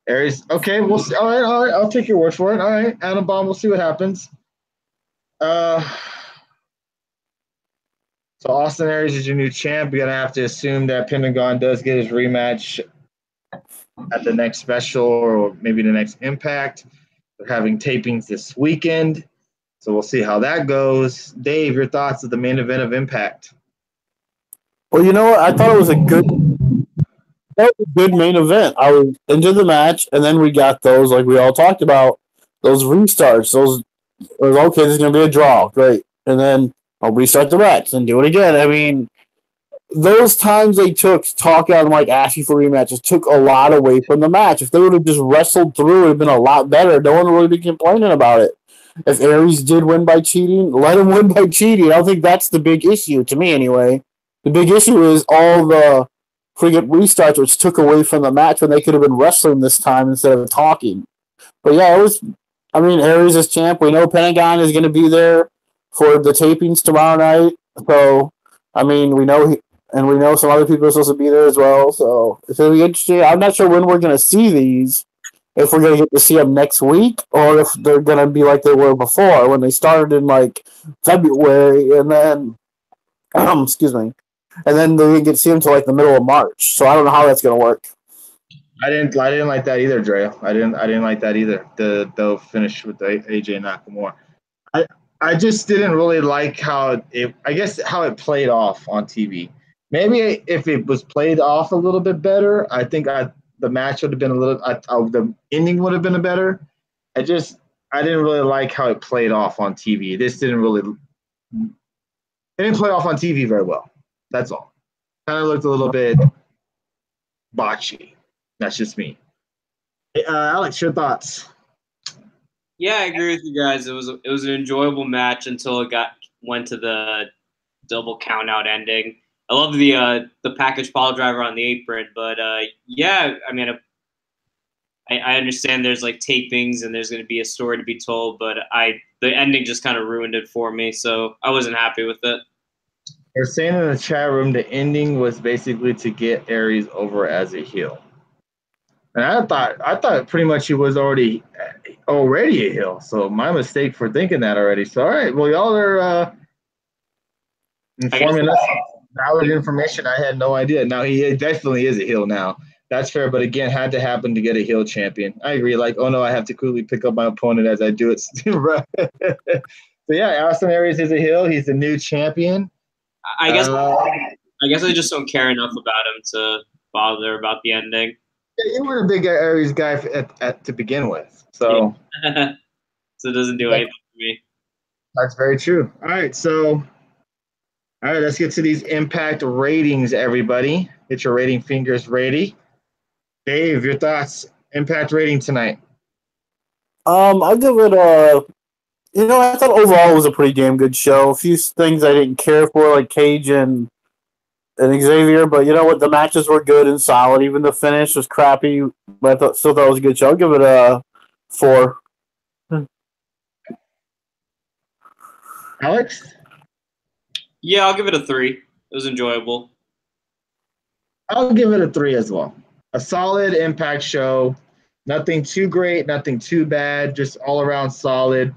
Aries. Okay, we'll see. All right. I'll take your word for it. All right, Adam Bomb. We'll see what happens. So Austin Aries is your new champ. You're gonna have to assume that Pentagon does get his rematch at the next special or maybe the next Impact. They're having tapings this weekend, so we'll see how that goes. Dave, your thoughts of the main event of Impact? Well, you know what? I thought it was a good main event. I was into the match, and then we got those, like we all talked about, those restarts. Those was okay. This is gonna be a draw, great, and then I'll restart the match and do it again. I mean, those times they took talking on like asking for rematches took a lot away from the match. If they would have just wrestled through, it would have been a lot better. No one would really be complaining about it. If Aries did win by cheating, let him win by cheating. I don't think that's the big issue to me, anyway. The big issue is all the freaking restarts, which took away from the match when they could have been wrestling this time instead of talking. But yeah, it was. I mean, Aries is champ. We know Pentagon is going to be there for the tapings tomorrow night. So, I mean, we know some other people are supposed to be there as well. So it's going to be interesting. I'm not sure when we're going to see these. If we're going to get to see them next week, or if they're going to be like they were before when they started in like February, and then excuse me, and then they didn't get to see them until like the middle of March. So I don't know how that's going to work. I didn't like that either, Dre. I didn't like that either. The finish with the AJ Nakamura. I just didn't really like how it played off on TV. Maybe if it was played off a little bit better, I think the match would have been the ending would have been better. I didn't really like how it played off on TV. It didn't play off on TV very well. That's all. Kind of looked a little bit botchy. That's just me. Alex, your thoughts? Yeah, I agree with you guys. It was an enjoyable match until it went to the double count out ending. I love the package pile driver on the apron, but yeah, I mean, I understand there's like tapings and there's going to be a story to be told, but the ending just kind of ruined it for me, so I wasn't happy with it. They're saying in the chat room the ending was basically to get Aries over as a heel. And I thought pretty much he was already a heel. So my mistake for thinking that already. So all right, well y'all are informing us valid information. I had no idea. Now he definitely is a heel now. That's fair, but again, had to happen to get a heel champion. I agree. Like, oh no, I have to quickly pick up my opponent as I do it. So yeah, Austin Aries is a heel. He's the new champion. I guess I just don't care enough about him to bother about the ending. You were a big Aries guy to begin with, so yeah. So it doesn't do anything for me. That's very true. All right, let's get to these Impact ratings, everybody. Get your rating fingers ready. Dave, your thoughts? Impact rating tonight. I'll give it a. I thought overall it was a pretty damn good show. A few things I didn't care for, like Cage and Xavier, but you know what? The matches were good and solid. Even the finish was crappy, but still thought it was a good show. I'll give it a 4. Alex? Yeah, I'll give it a 3. It was enjoyable. I'll give it a 3 as well. A solid Impact show. Nothing too great, nothing too bad, just all around solid.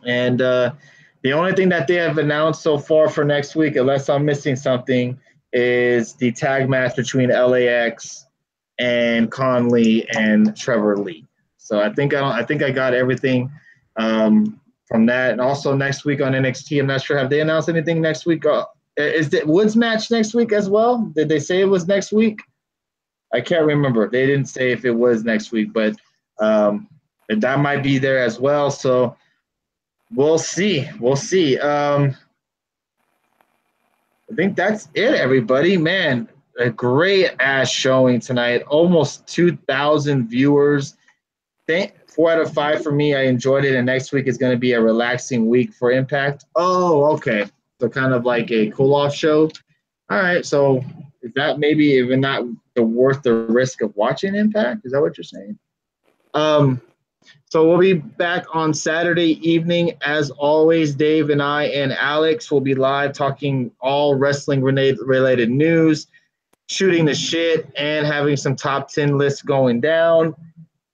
And the only thing that they have announced so far for next week, unless I'm missing something, is the tag match between LAX and Conley and Trevor Lee. So I think I got everything from that. And also next week on NXT, I'm not sure, have they announced anything next week? Is the Woods match next week as well? Did they say it was next week? I can't remember. They didn't say if it was next week, but that might be there as well. So we'll see. We'll see. I think that's it, everybody. Man, a great ass showing tonight. Almost 2,000 viewers. 4 out of 5 for me. I enjoyed it. And next week is going to be a relaxing week for Impact. Oh, okay. So kind of like a cool-off show. All right. So is that maybe even not worth the risk of watching Impact? Is that what you're saying? So we'll be back on Saturday evening. As always, Dave and I and Alex will be live talking all wrestling-related news, shooting the shit, and having some top 10 lists going down.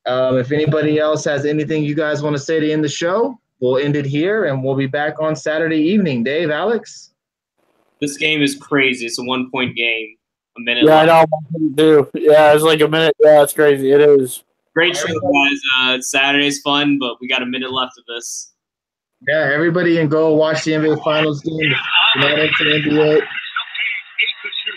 If anybody else has anything you guys want to say to end the show, we'll end it here, and we'll be back on Saturday evening. Dave, Alex? This game is crazy. It's a 1-point game. A minute Yeah, left. I know what to do. Yeah, it's like a minute. Yeah, it's crazy. It is. Great show, guys. Saturday's fun, but we got a minute left of this. Yeah, everybody can go watch the NBA Finals game. If you're not into the NBA,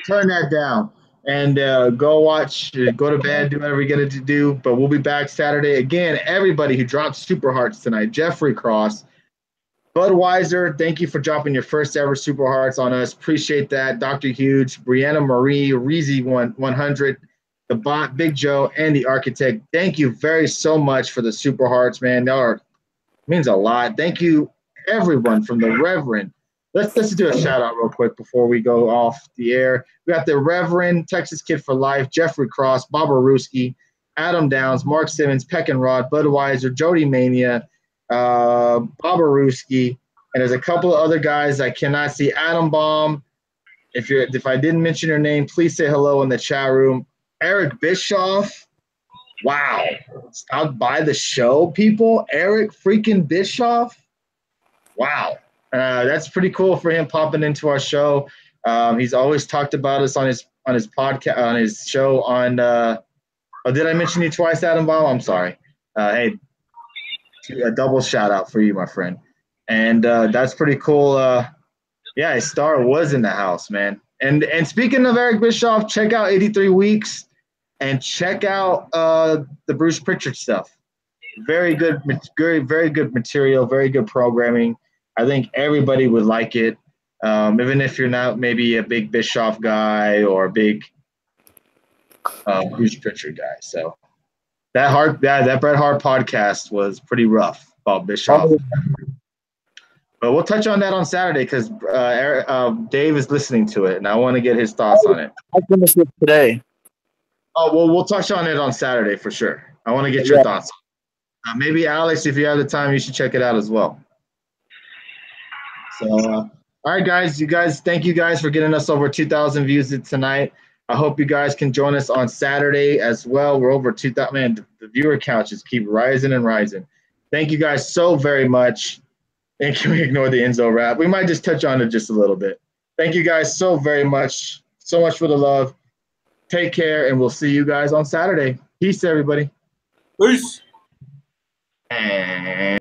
turn that down and go watch, go to bed, do whatever you got to do. But we'll be back Saturday. Again, everybody who dropped Super Hearts tonight, Jeffrey Cross, Budweiser, thank you for dropping your first ever Super Hearts on us. Appreciate that. Dr. Huge, Brianna Marie, Reezy 100, the Bot, Big Joe, and the Architect. Thank you very so much for the Super Hearts, man. That means a lot. Thank you, everyone, from the Reverend. Let's do a shout out real quick before we go off the air. We got the Reverend, Texas Kid for Life, Jeffrey Cross, Bob Aruski, Adam Downs, Mark Simmons, Peck and Rod, Budweiser, Jody Mania, Bob Aruski, and there's a couple of other guys I cannot see. Adam Baum. If I didn't mention your name, please say hello in the chat room. Eric Bischoff. Wow. Stop by the show, people. Eric freaking Bischoff. Wow. That's pretty cool for him popping into our show. He's always talked about us on his podcast, on his show on did I mention you twice, Adam Baum? I'm sorry. Hey, a double shout out for you, my friend. And that's pretty cool. Yeah, his star was in the house, man. And speaking of Eric Bischoff, check out 83 Weeks and check out the Bruce Pritchard stuff. Very good, very good material, very good programming. I think everybody would like it, even if you're not maybe a big Bischoff guy or a big Bruce Pritchard guy. So that Bret Hart podcast was pretty rough about Bischoff. But we'll touch on that on Saturday because Dave is listening to it, and I want to get his thoughts on it. I finished it today. Oh, well, we'll touch on it on Saturday for sure. I want to get your thoughts. Maybe, Alex, if you have the time, you should check it out as well. So, all right, guys. Thank you guys for getting us over 2,000 views tonight. I hope you guys can join us on Saturday as well. We're over 2,000. Man, the viewer count just keep rising and rising. Thank you guys so very much. And can we ignore the Enzo rap? We might just touch on it just a little bit. Thank you guys so very much. So much for the love. Take care, and we'll see you guys on Saturday. Peace, everybody. Peace. And